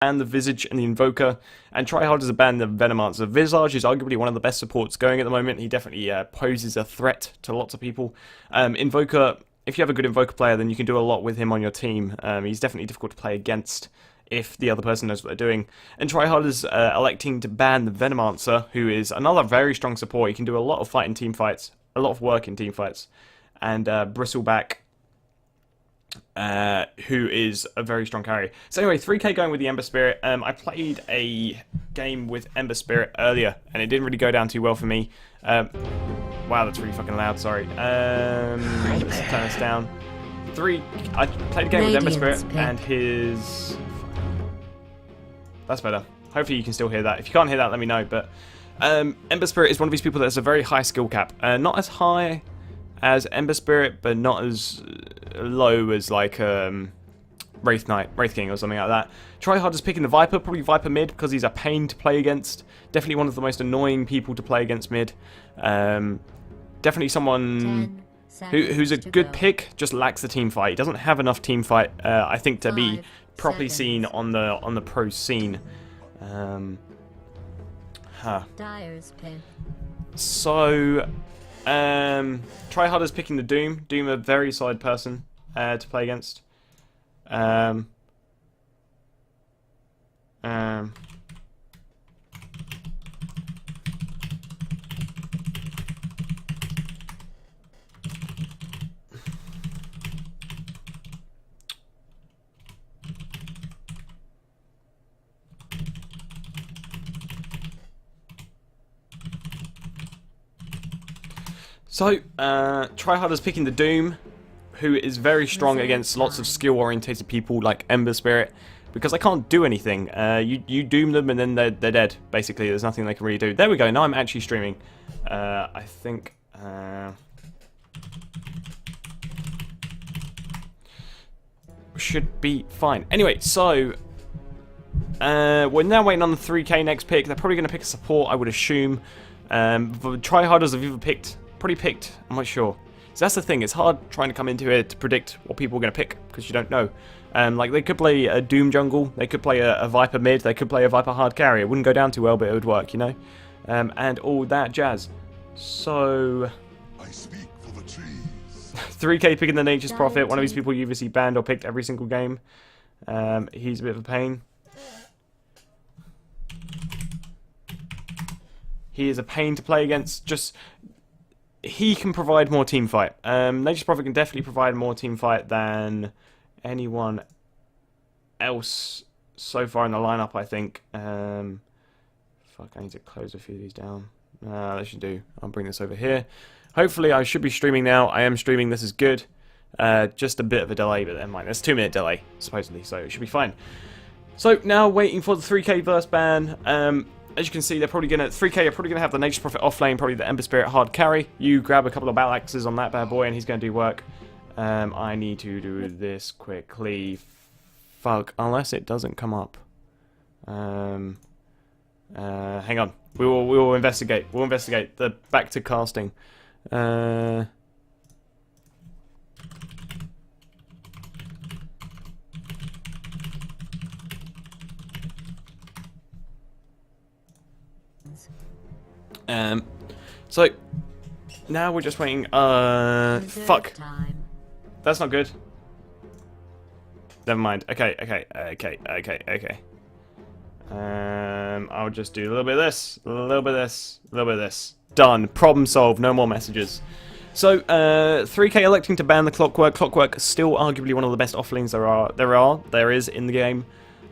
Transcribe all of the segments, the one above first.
ban the Visage and the Invoker, and TryHarders have banned the Venomancer. Visage is arguably one of the best supports going at the moment. He definitely poses a threat to lots of people. Invoker, if you have a good Invoker player, then you can do a lot with him on your team. He's definitely difficult to play against if the other person knows what they're doing. And TryHarders electing to ban the Venomancer, who is another very strong support. He can do a lot of fight in team fights, a lot of work in team fights. And Bristleback, who is a very strong carry. So anyway, 3k going with the Ember Spirit. I played a game with Ember Spirit earlier, and it didn't really go down too well for me. Wow, that's really fucking loud, sorry. Let's turn this down. I played a game with Ember Spirit, and his... That's better. Hopefully you can still hear that. If you can't hear that, let me know. But Ember Spirit is one of these people that has a very high skill cap. Not as high as Ember Spirit, but not as low as like Wraith King or something like that. TryHarders picking the Viper, probably Viper mid because he's a pain to play against. Definitely one of the most annoying people to play against mid. Definitely someone who's a good pick, just lacks the team fight. He doesn't have enough team fight, I think, to be properly seen on the pro scene. So TryHarders picking the Doom. Doom, a very solid person to play against. So, TryHarders picking the Doom, who is very strong against lots of skill-orientated people like Ember Spirit, because they can't do anything. You doom them and then they're dead, basically. There's nothing they can really do. There we go, now I'm actually streaming. I think... should be fine. Anyway, so... we're now waiting on the 3k next pick. They're probably going to pick a support, I would assume. TryHarders have either picked... Probably picked, I'm not sure. So that's the thing, it's hard trying to come into it to predict what people are going to pick, because you don't know. Like, they could play a Doom jungle, they could play a Viper mid, they could play a Viper hard carry. It wouldn't go down too well, but it would work, you know? And all that jazz. So... I speak for the trees. 3k picking the Nature's Prophet, one of these people you either see banned or picked every single game. He's a bit of a pain. He is a pain to play against, just... He can provide more team fight. Nature's Prophet can definitely provide more team fight than anyone else so far in the lineup, I think. Fuck, I need to close a few of these down. That should do. I'll bring this over here. Hopefully, I should be streaming now. I am streaming. This is good. Just a bit of a delay, but never mind. There's a 2-minute delay, supposedly, so it should be fine. So, now waiting for the 3k verse ban. As you can see, they're probably gonna 3k are probably gonna have the Nature's Prophet off lane, probably the Ember Spirit hard carry. You grab a couple of battle axes on that bad boy, and he's gonna do work. I need to do this quickly. Fuck, unless it doesn't come up. Hang on. We will investigate. We'll investigate. The back to casting. So now we're just waiting. Fuck. That's not good. Never mind. Okay. I'll just do a little bit of this, a little bit of this, a little bit of this. Done. Problem solved. No more messages. So, 3k electing to ban the Clockwork. Clockwork is still arguably one of the best offlanes there is in the game.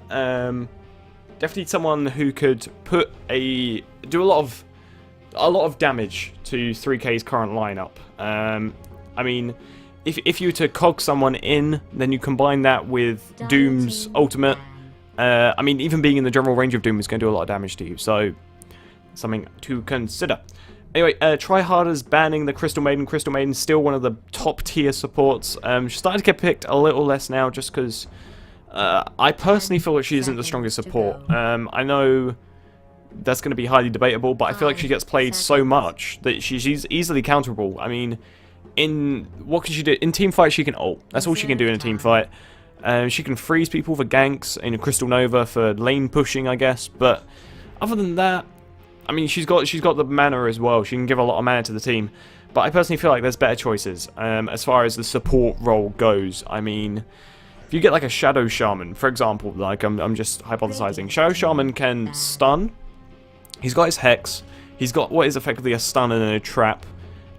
Definitely someone who could do a lot of damage to 3k's current lineup. I mean, if you were to cog someone in, then you combine that with Doom's ultimate. I mean, even being in the general range of Doom is going to do a lot of damage to you, so something to consider. Anyway, TryHarders banning the Crystal Maiden. Crystal Maiden's still one of the top tier supports. She's starting to get picked a little less now, just because I personally feel like she isn't the strongest support. I know that's going to be highly debatable, but I feel like she gets played so much that she's easily counterable. I mean, what can she do? In team fight, she can ult. That's all she can do in a team fight. She can freeze people for ganks, and Crystal Nova for lane pushing, I guess. But other than that, I mean, she's got the mana as well. She can give a lot of mana to the team. But I personally feel like there's better choices as far as the support role goes. I mean, if you get like a Shadow Shaman, for example, like I'm just hypothesizing. Shadow Shaman can stun. He's got his Hex. He's got what is effectively a stun and a trap.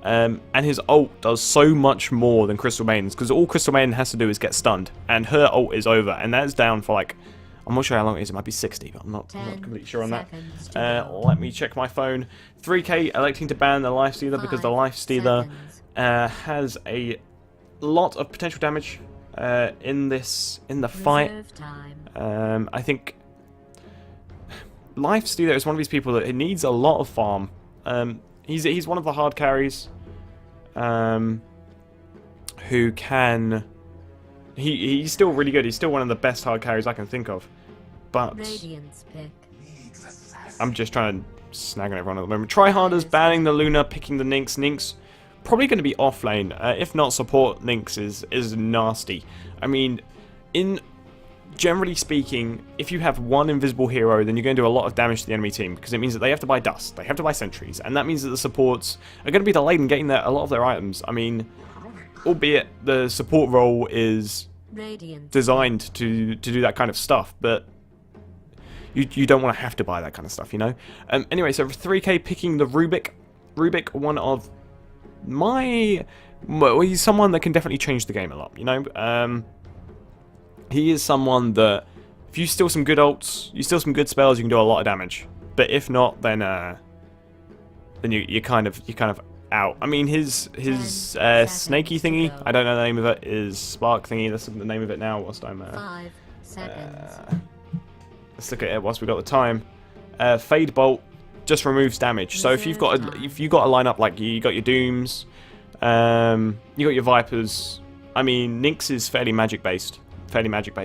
And his ult does so much more than Crystal Maiden's, because all Crystal Maiden has to do is get stunned, and her ult is over, and that is down for like, I'm not sure how long it is, it might be 60, but I'm not completely sure on that. Let me check my phone. 3K electing to ban the Lifestealer because the Lifestealer has a lot of potential damage in the fight. I think Lifestealer is one of these people that it needs a lot of farm. He's one of the hard carries who can... He's still really good. He's still one of the best hard carries I can think of. But I'm just trying to snag on everyone at the moment. TryHarders banning the Luna, picking the Nynx. Nynx probably going to be off lane. If not, support Nynx is nasty. I mean, generally speaking, if you have one invisible hero, then you're going to do a lot of damage to the enemy team, because it means that they have to buy dust, they have to buy sentries, and that means that the supports are going to be delayed in getting a lot of their items. I mean, albeit the support role is designed to do that kind of stuff, but you don't want to have to buy that kind of stuff, you know? Anyway, so 3K picking the Rubik. Rubik, one of well, he's someone that can definitely change the game a lot, you know? He is someone that, if you steal some good ults, you steal some good spells, you can do a lot of damage. But if not, then you're kind of out. I mean, his snaky thingy, I don't know the name of it, is spark thingy. That's the name of it now. Whilst I'm 5 seconds. Let's look at it whilst we got the time. Fade bolt just removes damage. So if you've got a lineup like you got your Dooms, you got your Vipers. I mean, Nynx is fairly magic based,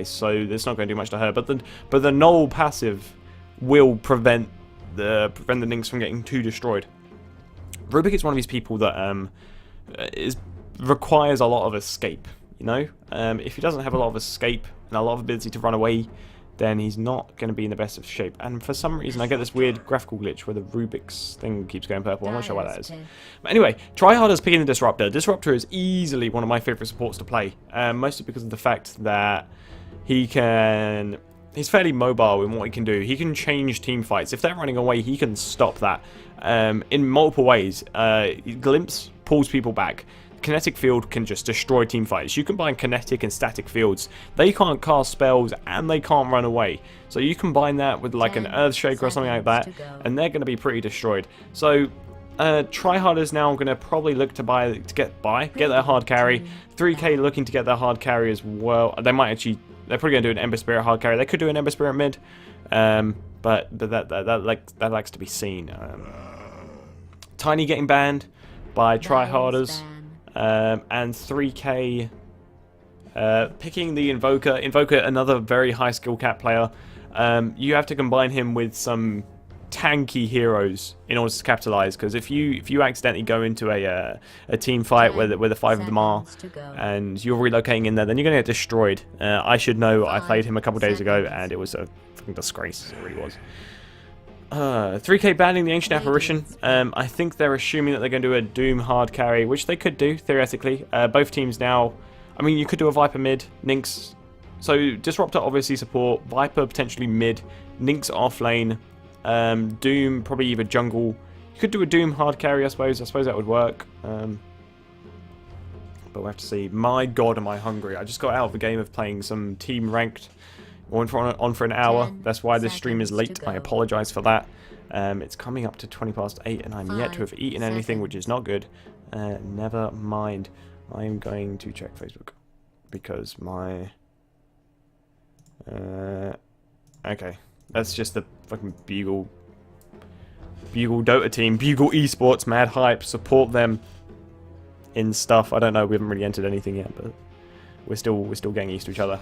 so it's not going to do much to her. But the null passive will prevent the Nynx from getting too destroyed. Rubik is one of these people that requires a lot of escape. You know, if he doesn't have a lot of escape and a lot of ability to run away, then he's not going to be in the best of shape. And for some reason, I get this weird graphical glitch where the Rubik's thing keeps going purple. I'm not sure why that is. But anyway, TryHarders picking the Disruptor. Disruptor is easily one of my favourite supports to play, mostly because of the fact that he's fairly mobile in what he can do. He can change team fights. If they're running away, he can stop that in multiple ways. Glimpse pulls people back. Kinetic field can just destroy team fights. You combine kinetic and static fields. They can't cast spells and they can't run away. So you combine that with like an Earthshaker or something like that, and they're going to be pretty destroyed. So TryHarders now going to probably look to get their hard carry. 3K looking to get their hard carry as well. They're probably going to do an Ember Spirit hard carry. They could do an Ember Spirit mid, but that likes to be seen. Tiny getting banned by TryHarders. And 3K picking the Invoker. Invoker, another very high skill cap player. You have to combine him with some tanky heroes in order to capitalize, because if you accidentally go into a team fight where the 5 of them are and you're relocating in there, then you're going to get destroyed. I should know. I played him a couple days ago and it was a fucking disgrace. It really was. 3K banning the Ancient Apparition. I think they're assuming that they're going to do a Doom hard carry, which they could do, theoretically. Both teams now... I mean, you could do a Viper mid, Nynx... So, Disruptor obviously support, Viper potentially mid, Nynx off lane, Doom probably either jungle. You could do a Doom hard carry, I suppose. I suppose that would work. But we'll have to see. My god, am I hungry. I just got out of the game of playing some team ranked... on for an hour. That's why this stream is late. I apologise for that. It's coming up to 20 past 8 and I'm yet to have eaten anything, which is not good. Never mind. I'm going to check Facebook because my... okay. That's just the fucking Bugle Dota team. Bugle Esports, mad hype. Support them in stuff. I don't know. We haven't really entered anything yet, but we're still getting used to each other.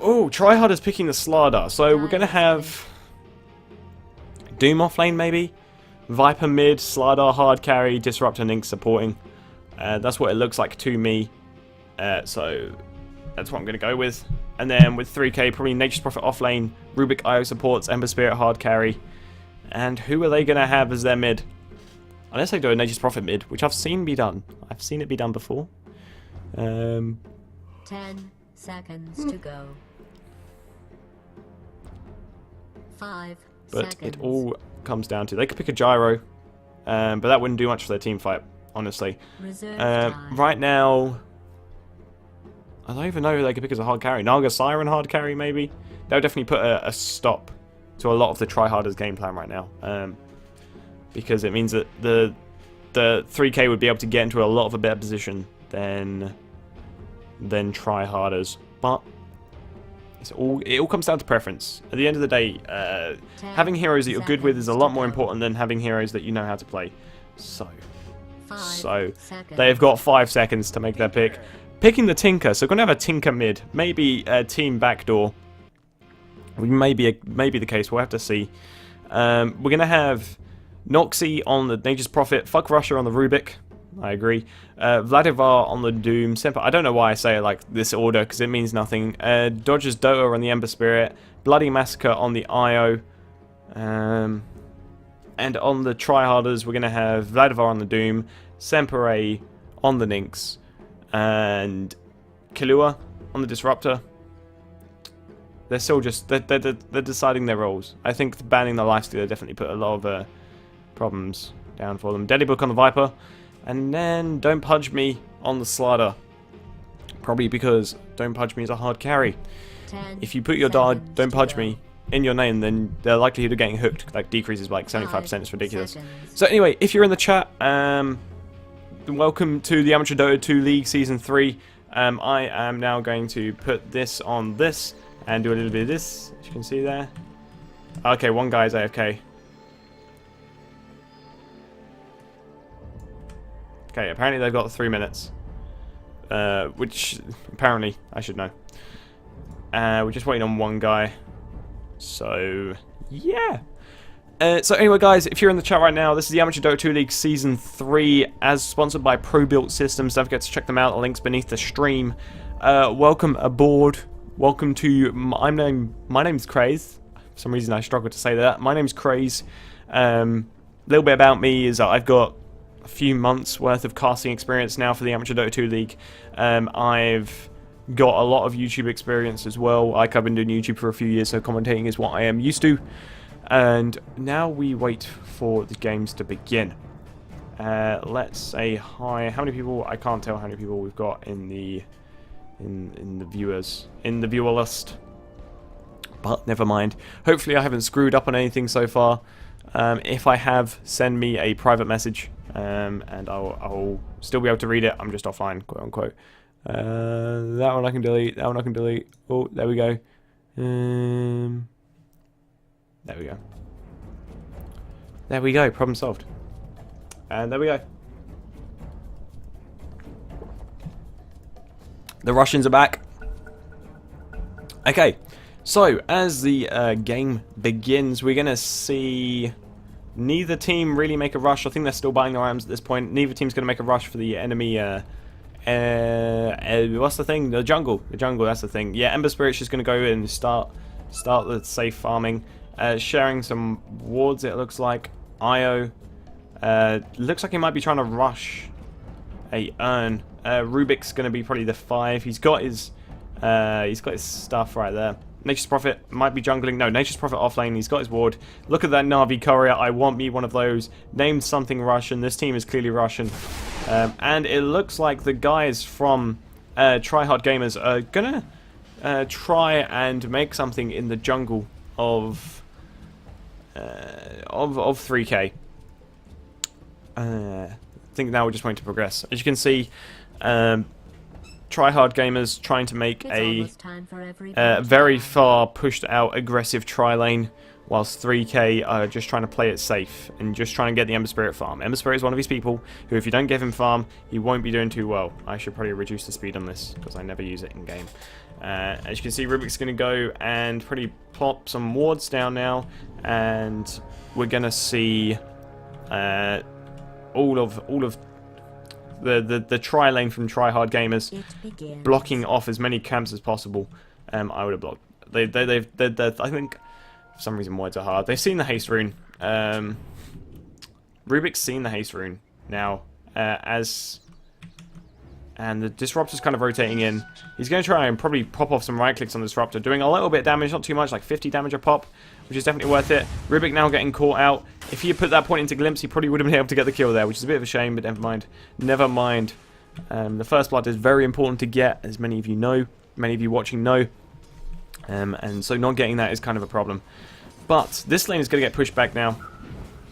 Oh, TryHarders picking the Slardar. So we're going to have Doom off lane maybe, Viper mid, Slardar hard carry, Disruptor Nynx supporting. That's what it looks like to me. So that's what I'm going to go with. And then with 3k, probably Nature's Prophet off lane, Rubik IO supports, Ember Spirit hard carry. And who are they going to have as their mid? Unless they do a Nature's Prophet mid, which I've seen be done. I've seen it be done before. 10 seconds to go. 5 But seconds. it all comes down to... They could pick a Gyro, but that wouldn't do much for their team fight, honestly. Reserve time. Right now... I don't even know who they could pick as a hard carry. Naga Siren hard carry, maybe? That would definitely put a stop to a lot of the TryHarders game plan right now. Because it means that the 3k would be able to get into a lot of a better position than TryHarders. But it all comes down to preference. At the end of the day, having heroes that you're good with is a lot more important than having heroes that you know how to play. So 5 seconds. they've got 5 seconds to make their pick. Picking the Tinker, so we're going to have a Tinker mid, maybe a team backdoor. Maybe the case, we'll have to see. We're going to have Noxie on the Nature's Prophet, Fuck Russia on the Rubik, I agree. Vladivar on the Doom, Semper, I don't know why I say it like this order, because it means nothing. Dodger's Dota on the Ember Spirit, Bloody Massacre on the IO. And on the TryHarders, we're going to have Vladivar on the Doom, Semper on the Nynx, and Killua on the Disruptor. They're still just they're deciding their roles. I think banning the lifestealer definitely put a lot of problems down for them. Deadly Book on the Viper, and then Don't Pudge Me on the Slider. Probably because Don't Pudge Me is a hard carry. 10 If you put your seconds Don't to Pudge go. Me in your name, then the likelihood of getting hooked like decreases by like 75%. It's ridiculous. seconds. So anyway, if you're in the chat, welcome to the Amateur Dota 2 League Season 3. I am now going to put this on this and do a little bit of this, as you can see there. Okay, one guy's AFK. Okay, apparently they've got 3 minutes. Which, apparently, I should know. We're just waiting on one guy. So, yeah. So anyway, guys, if you're in the chat right now, this is the Amateur Dota 2 League Season 3, as sponsored by Pro-Built Systems. Don't forget to check them out. The link's beneath the stream. Welcome aboard. Welcome to... My name's Craze. For some reason, I struggle to say that. My name's Craze. A little bit about me is that I've got a few months worth of casting experience now for the Amateur Dota 2 League. I've got a lot of YouTube experience as well. Like, I've been doing YouTube for a few years, so commentating is what I am used to. And now we wait for the games to begin. Let's say hi. How many people? I can't tell how many people we've got in the viewer list. But never mind. Hopefully I haven't screwed up on anything so far. If I have, send me a private message, and I'll still be able to read it. I'm just offline, quote unquote. That one I can delete. That one I can delete. Oh, there we go. There we go. There we go. Problem solved. And there we go. The Russians are back. Okay. So, as the game begins, we're going to see neither team really make a rush. I think they're still buying their items at this point. Neither team's going to make a rush for the enemy. What's the thing? The jungle. The jungle, that's the thing. Yeah, Ember Spirit's just going to go in and start the safe farming. Sharing some wards, it looks like. IO. Looks like he might be trying to rush a urn. Rubik's going to be probably the 5. He's got his stuff right there. Nature's Prophet might be jungling. No, Nature's Prophet offlane. He's got his ward. Look at that Na'Vi courier. I want me one of those. Named something Russian. This team is clearly Russian. And it looks like the guys from TryHard Gamers are going to try and make something in the jungle of 3k. I think now we're just waiting to progress. As you can see, TryHard Gamers trying to make a very far pushed out aggressive tri lane, whilst 3k are just trying to play it safe and just trying to get the Ember Spirit farm. Ember Spirit is one of these people who, if you don't give him farm, he won't be doing too well. I should probably reduce the speed on this because I never use it in game. As you can see, Rubik's going to go and pretty plop some wards down now, and we're going to see all of the tri lane from TryHard Gamers blocking off as many camps as possible. I would have blocked. I think for some reason words are hard. They've seen the haste rune. Rubik's seen the haste rune now, and the Disruptor's kind of rotating in. He's going to try and probably pop off some right clicks on the Disruptor, doing a little bit of damage, not too much, like 50 damage a pop, which is definitely worth it. Rubik now getting caught out. If he had put that point into Glimpse, he probably would have been able to get the kill there, which is a bit of a shame, but never mind. Never mind. The first blood is very important to get, as many of you know, many of you watching know. And so not getting that is kind of a problem. But this lane is going to get pushed back now,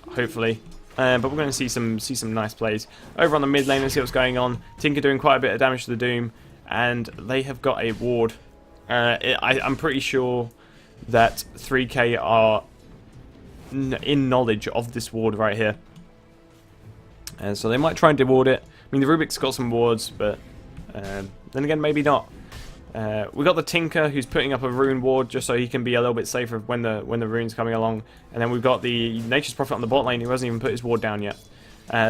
hopefully. But we're going to see some nice plays. Over on the mid lane, let's see what's going on. Tinker doing quite a bit of damage to the Doom, and they have got a ward. I'm pretty sure that 3K are in knowledge of this ward right here. So they might try and deward it. I mean, the Rubik's got some wards, but then again, maybe not. We got the Tinker who's putting up a rune ward just so he can be a little bit safer when the rune's coming along, and then we've got the Nature's Prophet on the bot lane who hasn't even put his ward down yet.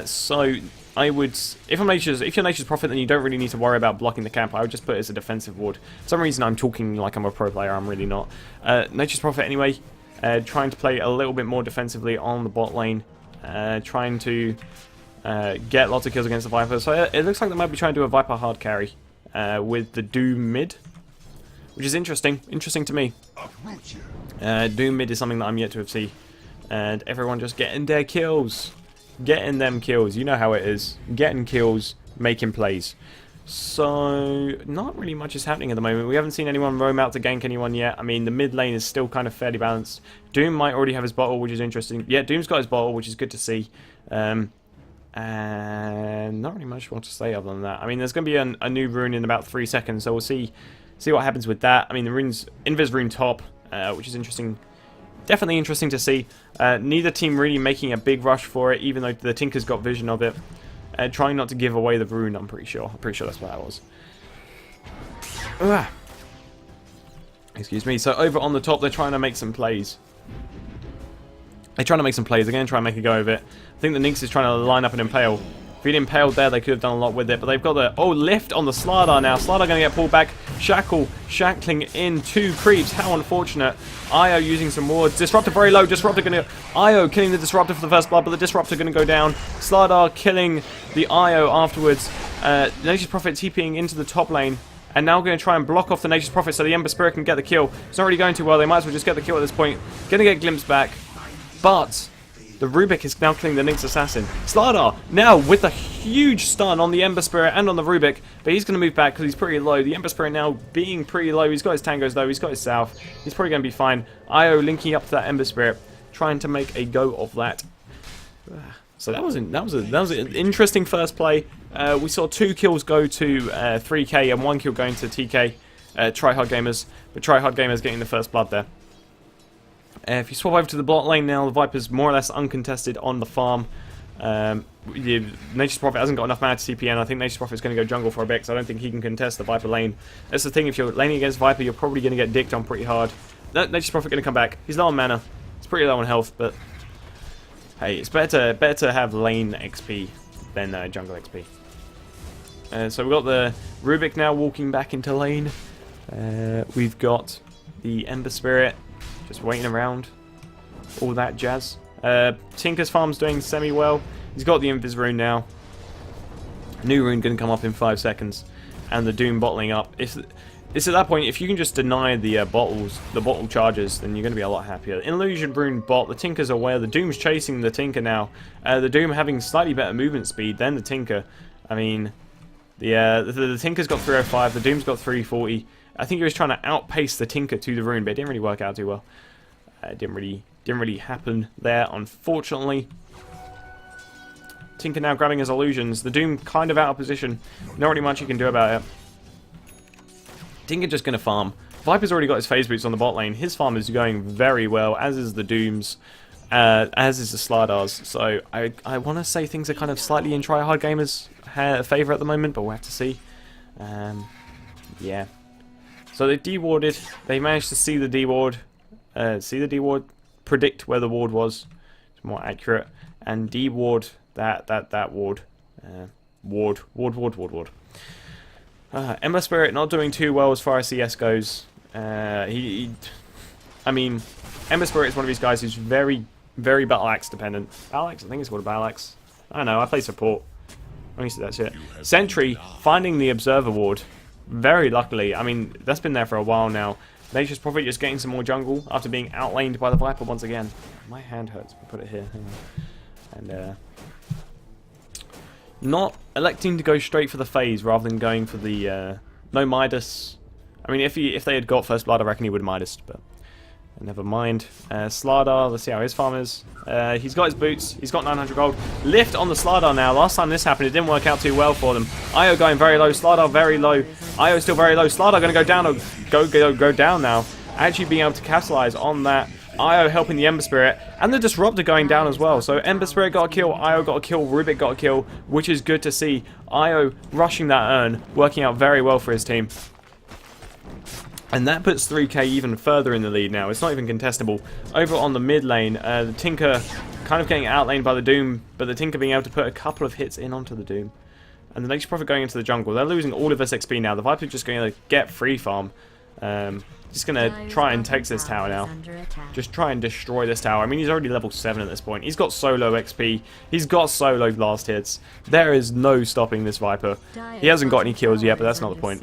So I would, if you're Nature's Prophet, then you don't really need to worry about blocking the camp. I would just put it as a defensive ward. For some reason I'm talking like I'm a pro player. I'm really not. Nature's Prophet anyway, trying to play a little bit more defensively on the bot lane, trying to get lots of kills against the Viper. So it looks like they might be trying to do a Viper hard carry. With the Doom mid, which is interesting to me. Doom mid is something that I'm yet to have seen, and everyone just getting their kills, getting them kills. You know how it is, getting kills, making plays. So not really much is happening at the moment. We haven't seen anyone roam out to gank anyone yet. I mean, the mid lane is still kind of fairly balanced. Doom might already have his bottle, which is interesting. Yeah, Doom's got his bottle, which is good to see. And not really much more to say other than that. I mean, there's going to be a new rune in about 3 seconds, so we'll see what happens with that. I mean, the rune's Invis rune top, which is interesting. Definitely interesting to see. Neither team really making a big rush for it, even though the Tinker's got vision of it. Trying not to give away the rune, I'm pretty sure. I'm pretty sure that's what that was. Ugh. Excuse me. So over on the top, they're trying to make some plays. They're going to try and make a go of it. I think the Nix is trying to line up an Impale. If he'd impaled there, they could have done a lot with it. But they've got the... Oh, lift on the Slardar now. Slardar going to get pulled back. Shackling in 2 creeps. How unfortunate. Io using some wards. Disruptor very low. Disruptor going to... Io killing the Disruptor for the first blood, but the Disruptor going to go down. Slardar killing the Io afterwards. Nature's Prophet TPing into the top lane. And now going to try and block off the Nature's Prophet so the Ember Spirit can get the kill. It's not really going too well. They might as well just get the kill at this point. Going to get Glimpse back. But the Rubik is now killing the Nyx Assassin. Slardar now with a huge stun on the Ember Spirit and on the Rubik, but he's going to move back because he's pretty low. The Ember Spirit now being pretty low. He's got his tangos though. He's got his south. He's probably going to be fine. Io linking up to that Ember Spirit, trying to make a go of that. So that was an interesting first play. We saw 2 kills go to 3K and 1 kill going to TK, TryHard Gamers, but TryHard Gamers getting the first blood there. If you swap over to the bot lane now, the Viper's more or less uncontested on the farm. Nature's Prophet hasn't got enough mana to TPN. I think Nature's Prophet is going to go jungle for a bit, so I don't think he can contest the Viper lane. That's the thing, if you're laning against Viper, you're probably going to get dicked on pretty hard. Nature's Prophet going to come back. He's low on mana. He's pretty low on health, but hey, it's better to have lane XP than jungle XP. So we've got the Rubik now walking back into lane. We've got the Ember Spirit just waiting around, all that jazz. Tinker's farm's doing semi-well. He's got the Invis rune now. New rune going to come up in 5 seconds, and the Doom bottling up. It's at that point, if you can just deny the bottle charges, then you're going to be a lot happier. Illusion rune bot, the Tinker's aware. The Doom's chasing the Tinker now. The Doom having slightly better movement speed than the Tinker. I mean, the Tinker's got 305, the Doom's got 340. I think he was trying to outpace the Tinker to the rune, but it didn't really work out too well. It didn't really happen there, unfortunately. Tinker now grabbing his illusions. The Doom kind of out of position. Not really much he can do about it. Tinker just going to farm. Viper's already got his phase boots on the bot lane. His farm is going very well, as is the Doom's, as is the Slardar's. So I want to say things are kind of slightly in TryHard Gamers' favour at the moment, but we'll have to see. Yeah. So they dewarded. They managed to see the deward. Predict where the ward was. It's more accurate. And deward that ward. Ward. Ember Spirit not doing too well as far as CS goes. I mean, Ember Spirit is one of these guys who's very, very Battle Axe dependent. Battle Axe? I think it's called a Battle Axe. I don't know, I play support. I'm used to that shit. Sentry, finding the Observer Ward. Very luckily. I mean, that's been there for a while now. Nature's Prophet just getting some more jungle after being outlaned by the Viper once again. My hand hurts. I'll put it here. And, not electing to go straight for the phase rather than going for the, no Midas. I mean, if they had got First Blood, I reckon he would have Midas, but never mind. Slardar, let's see how his farm is. He's got his boots. He's got 900 gold. Lift on the Slardar now. Last time this happened, it didn't work out too well for them. Io going very low. Slardar very low. Io still very low. Slardar going to go down. Go down now. Actually being able to capitalize on that. Io helping the Ember Spirit. And the Disruptor going down as well. So Ember Spirit got a kill. Io got a kill. Rubik got a kill. Which is good to see. Io rushing that urn. Working out very well for his team. And that puts 3K even further in the lead now. It's not even contestable. Over on the mid lane, the Tinker kind of getting outlaned by the Doom, but the Tinker being able to put a couple of hits in onto the Doom. And the Nature's Prophet going into the jungle. They're losing all of this XP now. The Viper's just going to get free farm. Just going to try and take this tower now. Just try and destroy this tower. I mean, he's already level 7 at this point. He's got solo XP. He's got solo blast hits. There is no stopping this Viper. He hasn't got any kills yet, but that's not the point.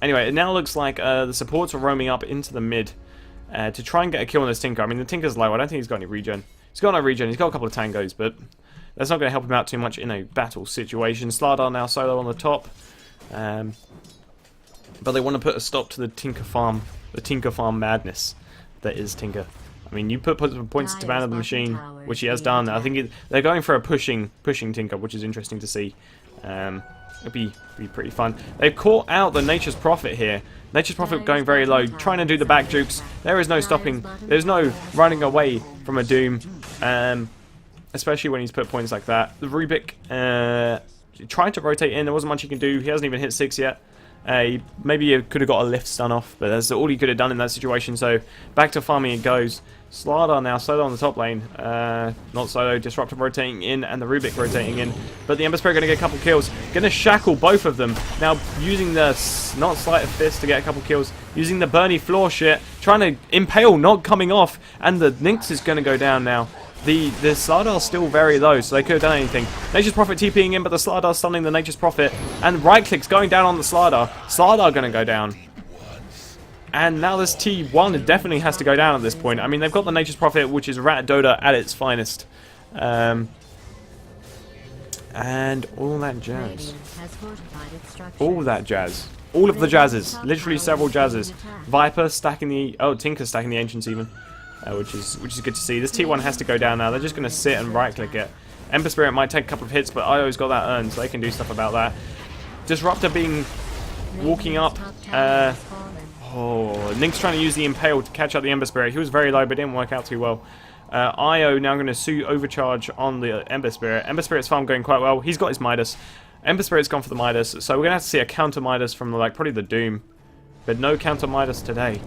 Anyway, it now looks like the supports are roaming up into the mid to try and get a kill on this Tinker. I mean, the Tinker's low. I don't think he's got any regen. He's got no regen. He's got a couple of tangos, but that's not going to help him out too much in a battle situation. Slardar now solo on the top. But they want to put a stop to the Tinker farm madness that is Tinker. I mean, you put points to ban of the machine, which he has done. I think they're going for a pushing Tinker, which is interesting to see. It'd be pretty fun. They've caught out the Nature's Prophet here. Nature's Prophet going very low, trying to do the back jukes. There is no stopping. There's no running away from a Doom, especially when he's put points like that. The Rubik tried to rotate in. There wasn't much he can do. He hasn't even hit 6 yet. Maybe he could have got a lift stun off, but that's all he could have done in that situation. So back to farming it goes. Slardar now solo on the top lane. Not solo, Disruptor rotating in and the Rubik rotating in. But the Ember Spirit going to get a couple kills. Going to shackle both of them. Now using the not Sleight of Fist to get a couple kills. Using the Burny Floor shit. Trying to impale, not coming off. And the Nix is going to go down now. The Slardar's still very low, so they could have done anything. Nature's Prophet TPing in, but the Slardar's stunning the Nature's Prophet. And right clicks going down on the Slardar. Slardar going to go down. And now this T1 definitely has to go down at this point. I mean, they've got the Nature's Prophet, which is Rat Dota at its finest. And all that jazz. All that jazz. All of the jazzes. Literally several jazzes. Viper stacking the... Oh, Tinker stacking the Ancients even. Which is good to see. This T1 has to go down now. They're just going to sit and right-click it. Ember Spirit might take a couple of hits, but Io's got that urn, so they can do stuff about that. Disruptor walking up. Nink's trying to use the Impale to catch up the Ember Spirit. He was very low, but didn't work out too well. Io now going to overcharge on the Ember Spirit. Ember Spirit's farm going quite well. He's got his Midas. Ember Spirit's gone for the Midas, so we're going to have to see a counter Midas from probably the Doom. But no counter Midas today.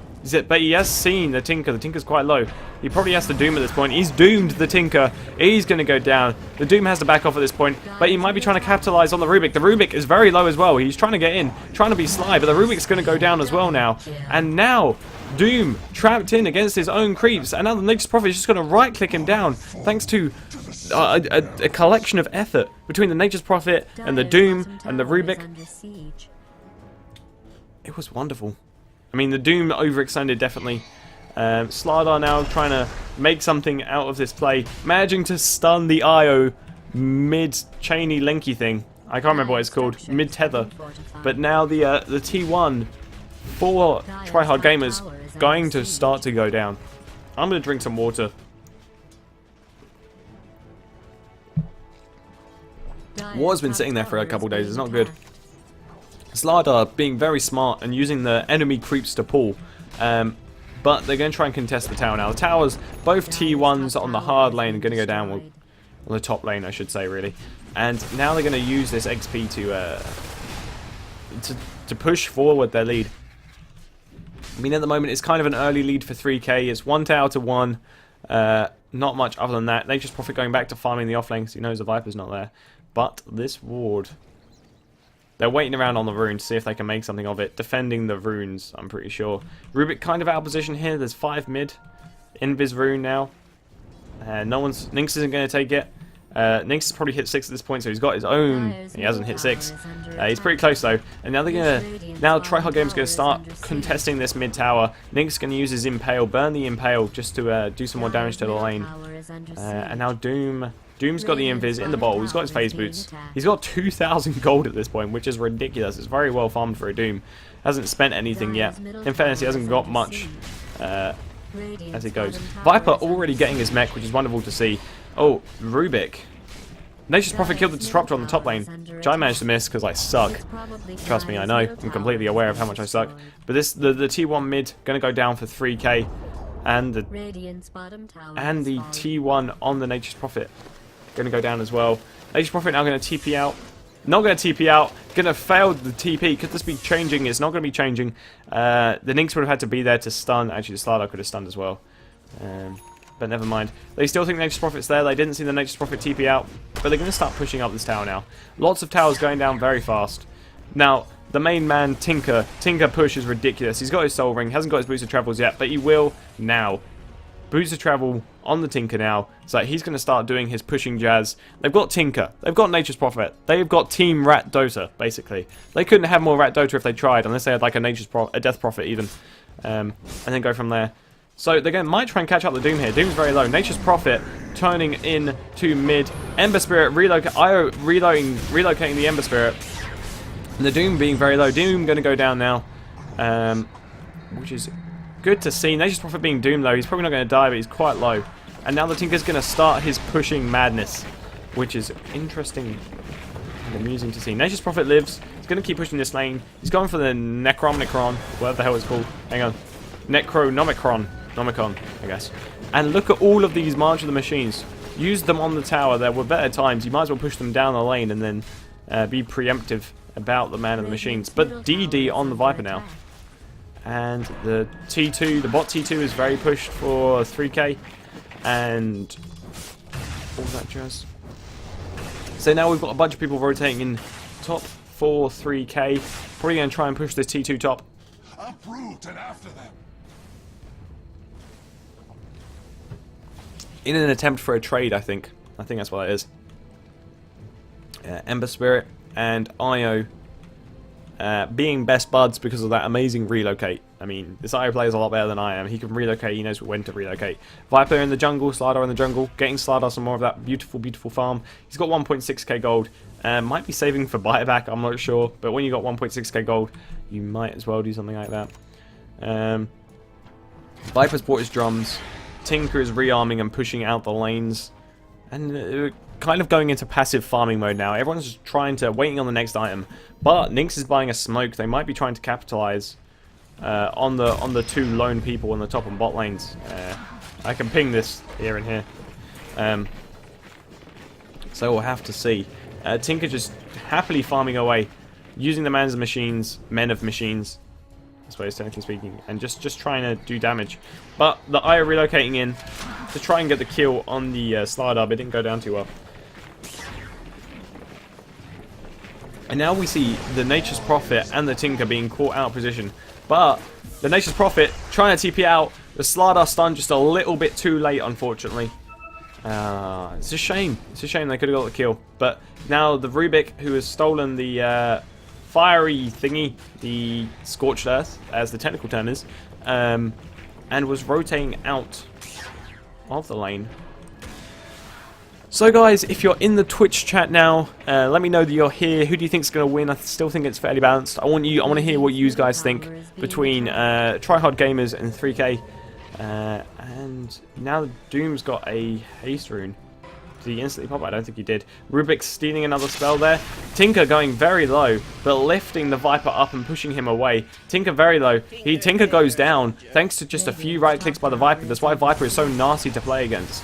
But he has seen the Tinker. The Tinker's quite low. He probably has to Doom at this point. He's doomed the Tinker. He's going to go down. The Doom has to back off at this point. But he might be trying to capitalize on the Rubik. The Rubik is very low as well. He's trying to get in. Trying to be sly. But the Rubik's going to go down as well now. And now, Doom trapped in against his own creeps. And now the Nature's Prophet is just going to right-click him down. Thanks to a collection of effort between the Nature's Prophet and the Doom and the Rubik. It was wonderful. I mean, the Doom overextended, definitely. Slardar now trying to make something out of this play. Managing to stun the Io mid-chainy linky thing. I can't remember what it's called. Mid-tether. But now the T1 for TryHard Gamers going to start to go down. I'm going to drink some water. Water's been sitting there for a couple days. It's not good. Slardar being very smart and using the enemy creeps to pull. But they're going to try and contest the tower now. The towers, both T1s on the hard lane are going to go down. On the top lane, I should say, really. And now they're going to use this XP to push forward their lead. I mean, at the moment, it's kind of an early lead for 3K. It's 1 tower to 1. Not much other than that. Nature's Prophet going back to farming the offlane because he knows the Viper's not there. But this ward... They're waiting around on the rune to see if they can make something of it. Defending the runes, I'm pretty sure. Rubik kind of out of position here. There's 5 mid. Invis rune now. Nynx isn't going to take it. Nynx has probably hit 6 at this point, so he's got his own. He hasn't hit 6. He's pretty close though. And now now TryHard Games going to start contesting this mid tower. Nynx is going to use his impale, burn the impale just to do some more damage to the lane. And now Doom's got the invis in the bowl. He's got his phase boots. He's got 2,000 gold at this point, which is ridiculous. It's very well farmed for a Doom. Hasn't spent anything yet. In fairness, he hasn't got much as it goes. Viper already getting his mech, which is wonderful to see. Oh, Rubik. Nature's Prophet killed the Disruptor on the top lane, which I managed to miss because I suck. Trust me, I know. I'm completely aware of how much I suck. But the T1 mid going to go down for 3k. And the T1 on the Nature's Prophet going to go down as well. Nature's Prophet now going to TP out. Not going to TP out. Going to fail the TP. Could this be changing? It's not going to be changing. The Nynx would have had to be there to stun. Actually, the Slardar could have stunned as well. But never mind. They still think Nature's Prophet's there. They didn't see the Nature's Prophet TP out. But they're going to start pushing up this tower now. Lots of towers going down very fast. Now, the main man, Tinker. Tinker push is ridiculous. He's got his soul ring. Hasn't got his boots of travels yet. But he will now. Boots of travel on the Tinker now. So he's going to start doing his pushing jazz. They've got Tinker. They've got Nature's Prophet. They've got Team Rat Dota, basically. They couldn't have more Rat Dota if they tried. Unless they had like a Death Prophet even. And then go from there. So they might try and catch up the Doom here. Doom's very low. Nature's Prophet turning in to mid. Ember Spirit relocating the Ember Spirit. And the Doom being very low. Doom going to go down now. Which is good to see. Nature's Prophet being Doom though. He's probably not going to die, but he's quite low. And now the Tinker's going to start his pushing madness. Which is interesting and amusing to see. Nature's Prophet lives. He's going to keep pushing this lane. He's going for the Necromicron. Whatever the hell it's called. Hang on. Necronomicron. Nomicon, I guess. And look at all of these March of the Machines. Use them on the tower. There were better times. You might as well push them down the lane and then be preemptive about the Man of the Machines. But DD on the Viper now. And the T2, the bot T2 is very pushed for 3k. And all that jazz. So now we've got a bunch of people rotating in top for 3k. Probably going to try and push this T2 top. Uproot and after them. In an attempt for a trade, I think. I think that's what it is. Ember Spirit and Io being best buds because of that amazing relocate. I mean, this Io player is a lot better than I am. He can relocate, he knows when to relocate. Viper in the jungle, Slardar in the jungle. Getting Slardar some more of that beautiful, beautiful farm. He's got 1.6k gold. Might be saving for buyback, I'm not sure. But when you got 1.6k gold, you might as well do something like that. Viper's bought his drums. Tinker is rearming and pushing out the lanes. And kind of going into passive farming mode now. Everyone's just waiting on the next item. But Nynx is buying a smoke. They might be trying to capitalize on the two lone people on the top and bot lanes. I can ping this here and here. So we'll have to see. Tinker just happily farming away. Using the men of machines, I suppose, technically speaking, and just trying to do damage. But the Io relocating in to try and get the kill on the Slardar, but it didn't go down too well. And now we see the Nature's Prophet and the Tinker being caught out of position. But the Nature's Prophet trying to TP out. The Slardar stunned just a little bit too late, unfortunately. It's a shame. It's a shame they could have got the kill. But now the Rubik, who has stolen the fiery thingy, the Scorched Earth, as the technical term is, and was rotating out of the lane. So guys, if you're in the Twitch chat now, let me know that you're here. Who do you think is going to win? I still think it's fairly balanced. I want to hear what you guys think between TryHard Gamers and 3K. And now Doom's got a haste rune. Did he instantly pop? I don't think he did. Rubik's stealing another spell there. Tinker going very low, but lifting the Viper up and pushing him away. Tinker very low. Tinker goes down thanks to just a few right clicks by the Viper. That's why Viper is so nasty to play against.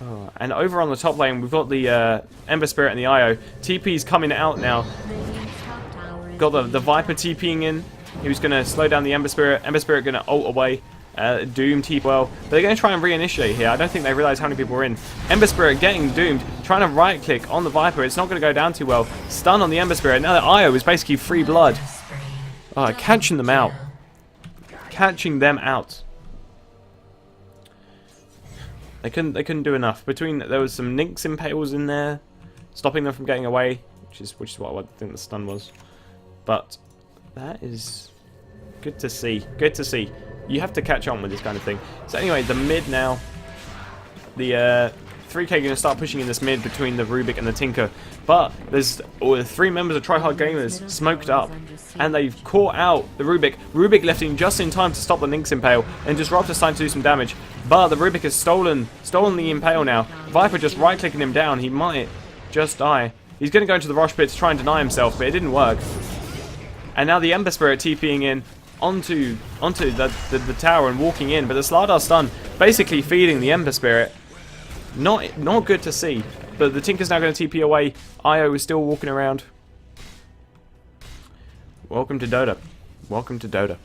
Oh, and over on the top lane, we've got the Ember Spirit and the Io. TP's coming out now. Got the Viper TPing in. He was going to slow down the Ember Spirit. Ember Spirit going to ult away. Doom TPL. They're going to try and reinitiate here. I don't think they realise how many people are in. Ember Spirit getting doomed. Trying to right click on the Viper. It's not going to go down too well. Stun on the Ember Spirit. Now that IO is basically free blood. Oh, catching them out. Catching them out. They couldn't do enough. There was some Nynx impales in there, stopping them from getting away, which is what I think the stun was. But that is good to see. Good to see. You have to catch on with this kind of thing. So anyway, the mid now. The 3K going to start pushing in this mid between the Rubik and the Tinker. But there's 3 members of TryHard Gamers smoked up. And they've caught out the Rubik. Rubik left in just in time to stop the Nynx Impale. And Disruptor's time to do some damage. But the Rubik has stolen the Impale now. Viper just right-clicking him down. He might just die. He's going to go into the Rosh Pit to try and deny himself, but it didn't work. And now the Ember Spirit TPing in onto the tower and walking in. But the Slardar stun basically feeding the Ember Spirit. Not good to see. But the Tinker's now going to TP away. IO is still walking around. Welcome to Dota. Welcome to Dota.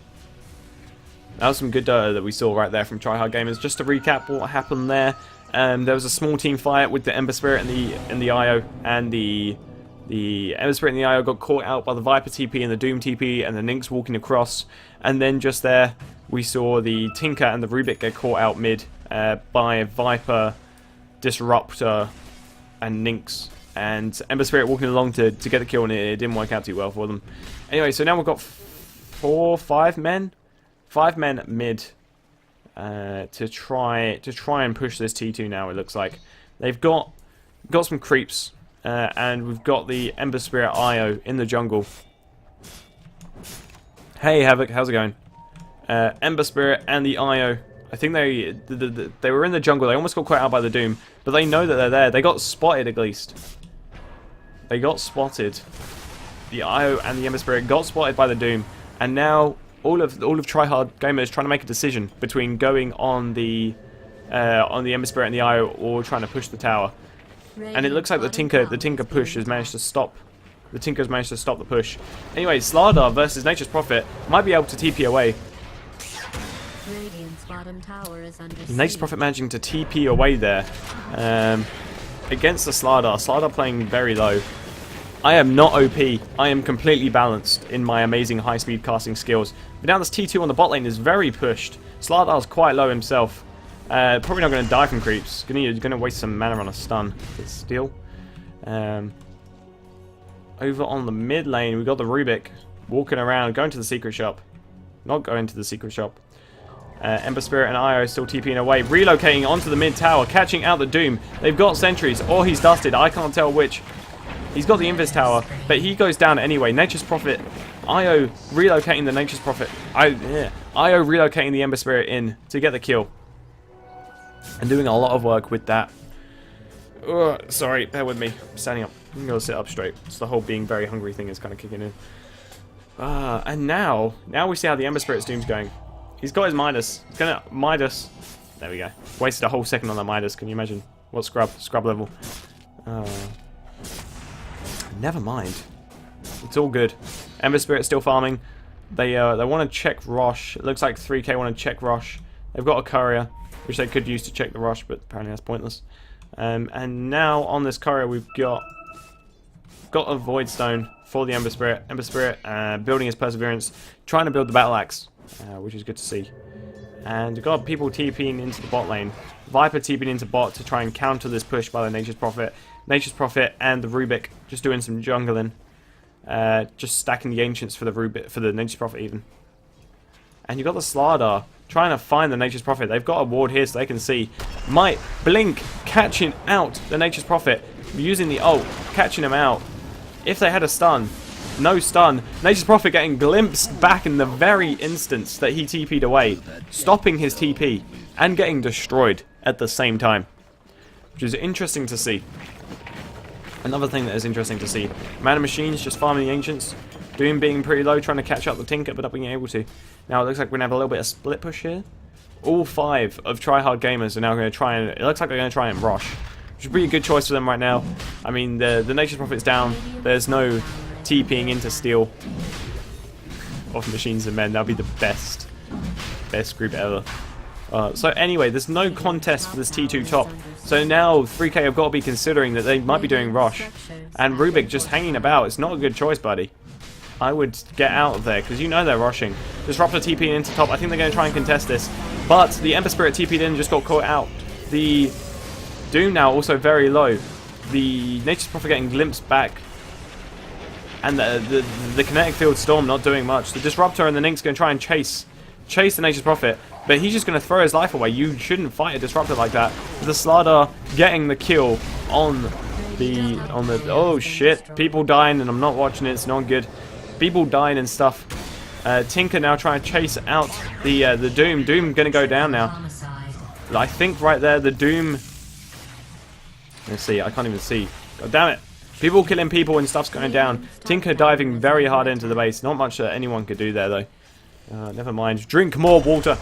That was some good Dota that we saw right there from TryHard Gamers. Just to recap what happened there. There was a small team fight with the Ember Spirit and the IO. And the Ember Spirit and the IO got caught out by the Viper TP and the Doom TP and the Nynx walking across. And then just there, we saw the Tinker and the Rubik get caught out mid by Viper, Disruptor, and Nynx. And Ember Spirit walking along to get the kill, and it didn't work out too well for them. Anyway, so now we've got 5 men mid to try and push this T2 now, it looks like. They've got some creeps, and we've got the Ember Spirit IO in the jungle. Hey Havoc, how's it going? Ember Spirit and the IO. I think they were in the jungle. They almost got caught out by the Doom, but they know that they're there. They got spotted at least. They got spotted. The IO and the Ember Spirit got spotted by the Doom, and now all of TryHard Gamers trying to make a decision between going on the Ember Spirit and the IO or trying to push the tower. And it looks like the Tinker push has managed to stop. The Tinker's managed to stop the push. Anyway, Slardar versus Nature's Prophet might be able to TP away. Nature's Prophet managing to TP away there against the Slardar. Slardar playing very low. I am not OP. I am completely balanced in my amazing high-speed casting skills. But now this T2 on the bot lane is very pushed. Slardar's quite low himself. Probably not going to die from creeps. Going to waste some mana on a stun. But still. Over on the mid lane, we've got the Rubik walking around, going to the secret shop. Not going to the secret shop. Ember Spirit and IO still TPing away, relocating onto the mid tower, catching out the Doom. They've got sentries, or he's dusted. I can't tell which. He's got the Invis tower, but he goes down anyway. Nature's Prophet, IO relocating the Nature's Prophet. IO relocating the Ember Spirit in to get the kill. And doing a lot of work with that. Sorry, bear with me. I'm standing up. I'm going to sit up straight. It's the whole being very hungry thing is kind of kicking in. And now we see how the Ember Spirit's Doom's going. He's got his Midas. He's going to Midas. There we go. Wasted a whole second on that Midas. Can you imagine? What scrub? Scrub level. Never mind. It's all good. Ember Spirit's still farming. They want to check Rosh. It looks like 3K want to check Rosh. They've got a courier, which they could use to check the Rosh, but apparently that's pointless. And now on this courier we've got a Void Stone for the Ember Spirit. Ember Spirit building his Perseverance, trying to build the Battle Axe, which is good to see. And we've got people TPing into the bot lane. Viper TPing into bot to try and counter this push by the Nature's Prophet. Nature's Prophet and the Rubik just doing some jungling. Just stacking the Ancients for the Rubik, for the Nature's Prophet even. And you've got the Slardar trying to find the Nature's Prophet. They've got a ward here so they can see. Might Blink catching out the Nature's Prophet using the ult, catching him out. If they had a stun, no stun. Nature's Prophet getting glimpsed back in the very instance that he TP'd away, stopping his TP and getting destroyed at the same time, which is interesting to see. Another thing that is interesting to see, Mana Machines just farming the Ancients, Doom being pretty low, trying to catch up the Tinker, but not being able to. Now it looks like we're going to have a little bit of split push here. All 5 of TryHard Gamers are now going to try and, it looks like they're going to try and Rosh, which would be a good choice for them right now. I mean, the Nature's Prophet's down, there's no TPing into steel of Machines and Men, that'll be the best. best group ever. So anyway, there's no contest for this T2 top. So now 3K have got to be considering that they might be doing Rush. And Rubik just hanging about. It's not a good choice, buddy. I would get out of there, because you know they're rushing. Disruptor TP'ing into top. I think they're going to try and contest this. But the Ember Spirit TP'd in, just got caught out. The Doom now also very low. The Nature's Prophet getting glimpsed back. And the Kinetic Field Storm not doing much. The Disruptor and the Nink's going to try and chase the Nature's Prophet. But he's just going to throw his life away. You shouldn't fight a Disruptor like that. The Slardar getting the kill on the... Oh shit. People dying and I'm not watching it. It's not good. People dying and stuff. Tinker now trying to chase out the Doom. Doom going to go down now. I think right there the Doom... Let's see. I can't even see. God damn it. People killing people and stuff's going down. Tinker diving very hard into the base. Not much that anyone could do there though. Never mind. Drink more water.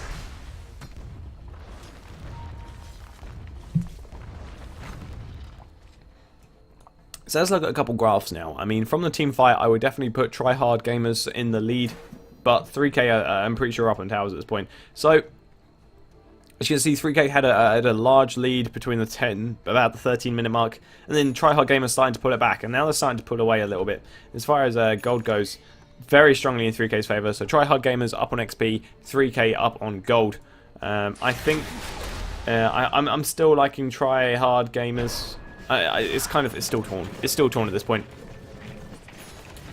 So let's look at a couple graphs now. I mean, from the team fight, I would definitely put TryHard Gamers in the lead, but 3K, I'm pretty sure, up on towers at this point. So, as you can see, 3K had a large lead between the about the 13-minute mark, and then TryHard Gamers starting to pull it back, and now they're starting to pull away a little bit. As far as gold goes, very strongly in 3K's favour. So TryHard Gamers up on XP, 3K up on gold. I think I'm still liking TryHard Gamers. It's still torn. It's still torn at this point.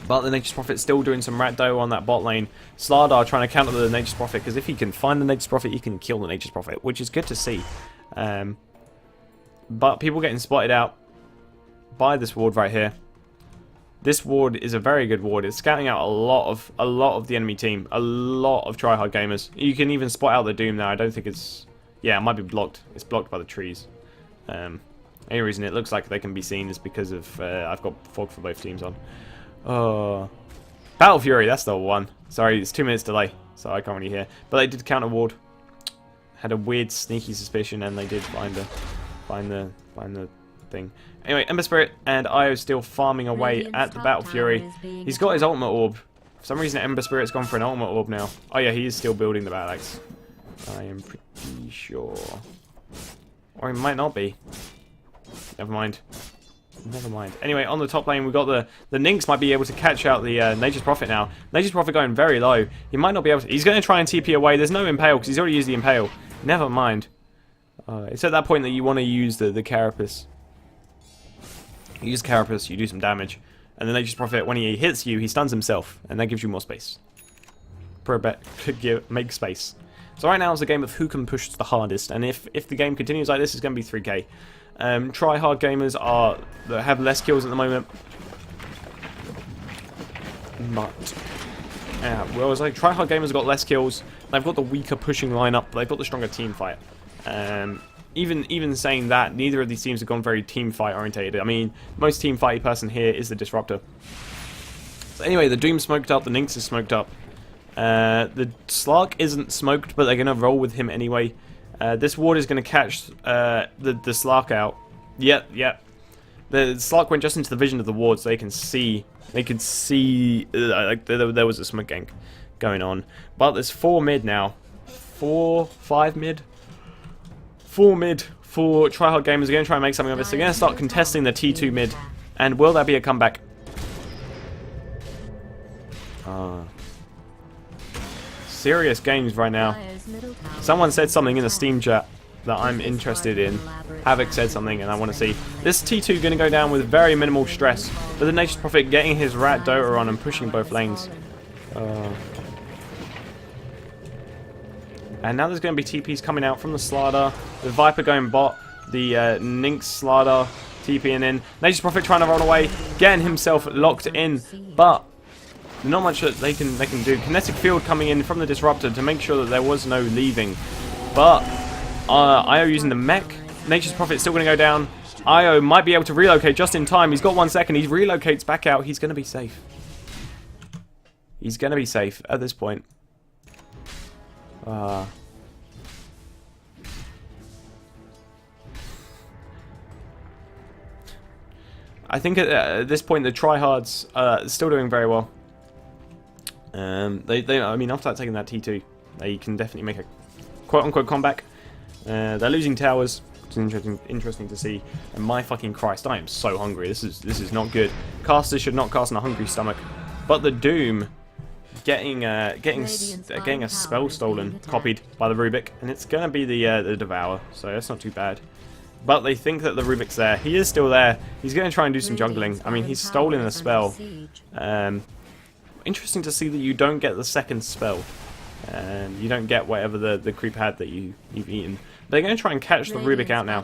But the Nature's Prophet's still doing some rat dough on that bot lane. Slardar trying to counter the Nature's Prophet, because if he can find the Nature's Prophet, he can kill the Nature's Prophet, which is good to see. But people getting spotted out by this ward right here. This ward is a very good ward. It's scouting out a lot of the enemy team, a lot of TryHard Gamers. You can even spot out the Doom now. I don't think it's... Yeah, it might be blocked. It's blocked by the trees. Any reason it looks like they can be seen is because of I've got fog for both teams on. Battle Fury, that's the one. Sorry, it's 2 minutes delay, so I can't really hear. But they did counter ward. Had a weird sneaky suspicion, and they did find the thing. Anyway, Ember Spirit and Io still farming away at the Battle Fury. He's got his ultimate orb. For some reason, Ember Spirit's gone for an ultimate orb now. Oh yeah, he is still building the battle axe. I am pretty sure, or he might not be. Never mind. Never mind. Anyway, on the top lane, we've got the Ninx might be able to catch out the Nature's Prophet now. Nature's Prophet going very low. He might not be able to... He's going to try and TP away. There's no Impale, because he's already used the Impale. Never mind. It's at that point that you want to use the Carapace. You use Carapace, you do some damage. And the Nature's Prophet, when he hits you, he stuns himself. And that gives you more space. Per bet could make space. So right now it's a game of who can push the hardest. And if the game continues like this, it's going to be 3K. TryHard Gamers have less kills at the moment, but well, it's like TryHard Gamers have got less kills. They've got the weaker pushing lineup, but they've got the stronger team fight. Even saying that, neither of these teams have gone very team fight orientated. I mean, most team fighty person here is the Disruptor. So anyway, the Doom smoked up, the Ninx is smoked up. The Slark isn't smoked, but they're gonna roll with him anyway. This ward is going to catch the Slark out. Yep. The Slark went just into the vision of the ward, so they can see. They could see like there was a smoke gank going on. But there's 4 mid now. 5 mid. 4 mid for TryHard Gamers. They're going to try and make something of this. They're going to start contesting the T2 mid. And will that be a comeback? Serious games right now. Someone said something in the Steam chat that I'm interested in. Havoc said something and I want to see. This T2 going to go down with very minimal stress. But the Nature's Prophet getting his rat Dota on and pushing both lanes. And now there's going to be TPs coming out from the Slardar. The Viper going bot. The Ninx Slardar TPing in. Nature's Prophet trying to run away. Getting himself locked in. But not much that they can do. Kinetic Field coming in from the Disruptor to make sure that there was no leaving. But Io using the mech. Nature's Prophet still going to go down. Io might be able to relocate just in time. He's got 1 second. He relocates back out. He's going to be safe. He's going to be safe at this point. I think at this point the TryHards are still doing very well. I mean, after taking that T2, they can definitely make a quote-unquote comeback. They're losing towers. It's interesting to see. And my fucking Christ, I am so hungry. This is not good. Casters should not cast on a hungry stomach. But the Doom getting a spell stolen, copied by the Rubik, and it's gonna be the Devour. So that's not too bad. But they think that the Rubik's there. He is still there. He's going to try and do some jungling. I mean, he's stolen a spell. Interesting to see that you don't get the second spell. You don't get whatever the creep had that you've eaten. They're going to try and catch the Rubik out now.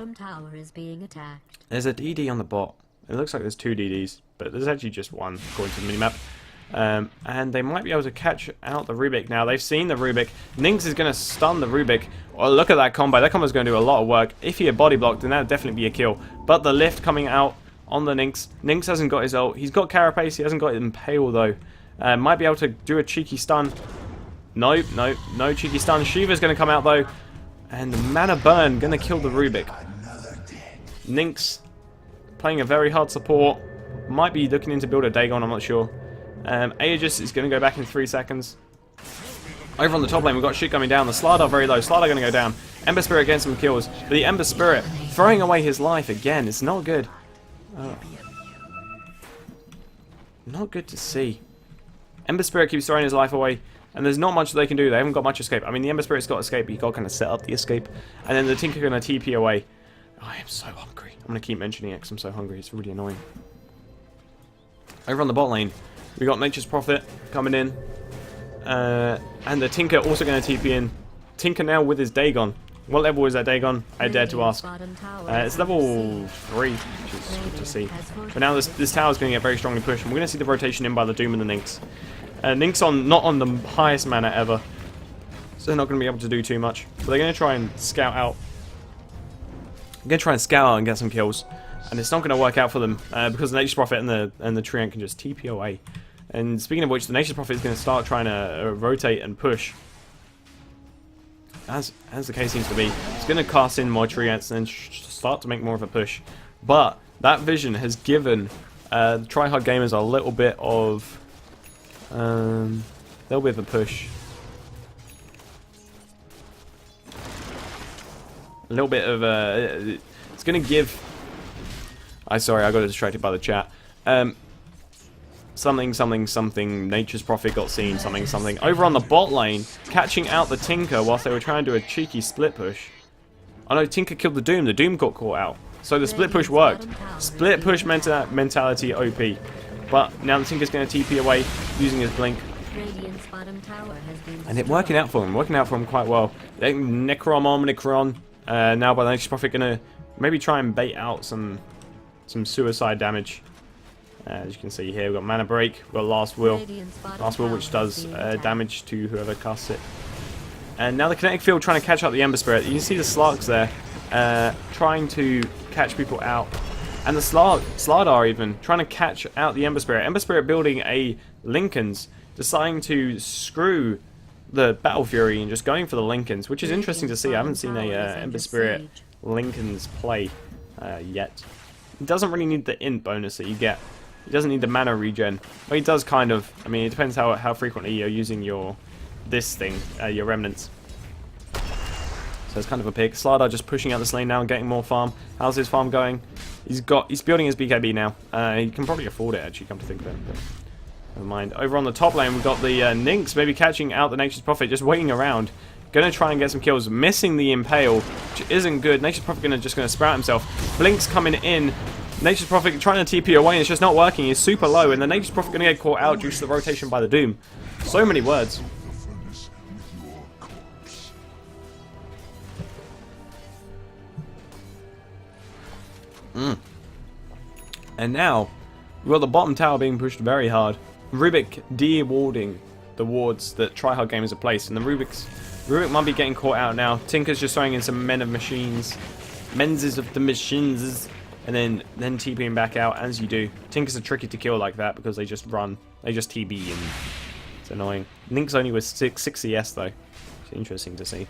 There's a DD on the bot. It looks like there's 2 DDs, but there's actually just one according to the minimap. And they might be able to catch out the Rubik now. They've seen the Rubik. Nynx is going to stun the Rubik. Oh, look at that combo. That combo is going to do a lot of work. If he had body blocked, then that would definitely be a kill. But the lift coming out on the Nynx. Nynx hasn't got his ult. He's got Carapace. He hasn't got Impale, though. Might be able to do a cheeky stun. No cheeky stun. Shiva's going to come out, though. And the Mana Burn going to kill the Rubik. Nynx playing a very hard support. Might be looking into build a Dagon, I'm not sure. Aegis is going to go back in 3 seconds. Over on the top lane, we've got shit coming down. The Slardar very low. Slardar going to go down. Ember Spirit getting some kills. But the Ember Spirit throwing away his life again. It's not good. Not good to see. Ember Spirit keeps throwing his life away. And there's not much they can do. They haven't got much escape. I mean, the Ember Spirit's got escape, but you've got to kind of set up the escape. And then the Tinker going to TP away. I am so hungry. I'm going to keep mentioning it because I'm so hungry. It's really annoying. Over on the bot lane, we got Nature's Prophet coming in. And the Tinker also going to TP in. Tinker now with his Dagon. What level is that Dagon? I dare to ask. It's level 3, which is good to see. But now this tower is going to get very strongly pushed. And we're going to see the rotation in by the Doom and the Nynx. Nynx not on the highest mana ever. So they're not going to be able to do too much. But they're going to try and scout out. They're going to try and scout out and get some kills. And it's not going to work out for them. Because the Nature's Prophet and the Treant can just TP away. And speaking of which, the Nature's Prophet is going to start trying to rotate and push. As the case seems to be. It's going to cast in more Treants and start to make more of a push. But that vision has given the TryHard gamers a little bit of a push. A little bit of it's going to give. Sorry, I got distracted by the chat. Something. Nature's Prophet got seen. Something. Over on the bot lane, catching out the Tinker whilst they were trying to do a cheeky split push. Oh no, Tinker killed the Doom. The Doom got caught out. So the split push worked. Split push mentality OP. But now the Tinker's going to TP away using his blink. And it working out for him quite well. Necron. Now by the Nature's Prophet going to maybe try and bait out some suicide damage. As you can see here, we've got Mana Break, we've got Last Will, which does damage to whoever casts it. And now the Kinetic Field trying to catch up the Ember Spirit. You can see the Slarks there, trying to catch people out. And the Slardar even, trying to catch out the Ember Spirit. Ember Spirit building a Linken's, deciding to screw the Battle Fury and just going for the Linken's, which is interesting to see. I haven't seen a Ember Spirit Linken's play yet. He doesn't really need the int bonus that you get. He doesn't need the mana regen. Well, he does kind of. I mean, it depends how frequently you're using your remnants. So it's kind of a pick. Slardar just pushing out this lane now and getting more farm. How's his farm going? He's building his BKB now. He can probably afford it, actually, come to think of it. But never mind. Over on the top lane, we've got the Nynx maybe catching out the Nature's Prophet, just waiting around. Gonna try and get some kills, missing the Impale, which isn't good. Nature's Prophet just gonna sprout himself. Blink's coming in. Nature's Prophet trying to TP away, and it's just not working. He's super low, and the Nature's Prophet gonna get caught out due to the rotation by the Doom. So many words. And now, we've got the bottom tower being pushed very hard. Rubik de-warding the wards that TryHard gamers have placed, and the Rubik might be getting caught out now. Tinker's just throwing in some Men of Machines. Menses of the Machines. And then TPing back out, as you do. Tinkers are tricky to kill like that because they just run. They just TB and it's annoying. Nynx only with 6 CS though. It's interesting to see.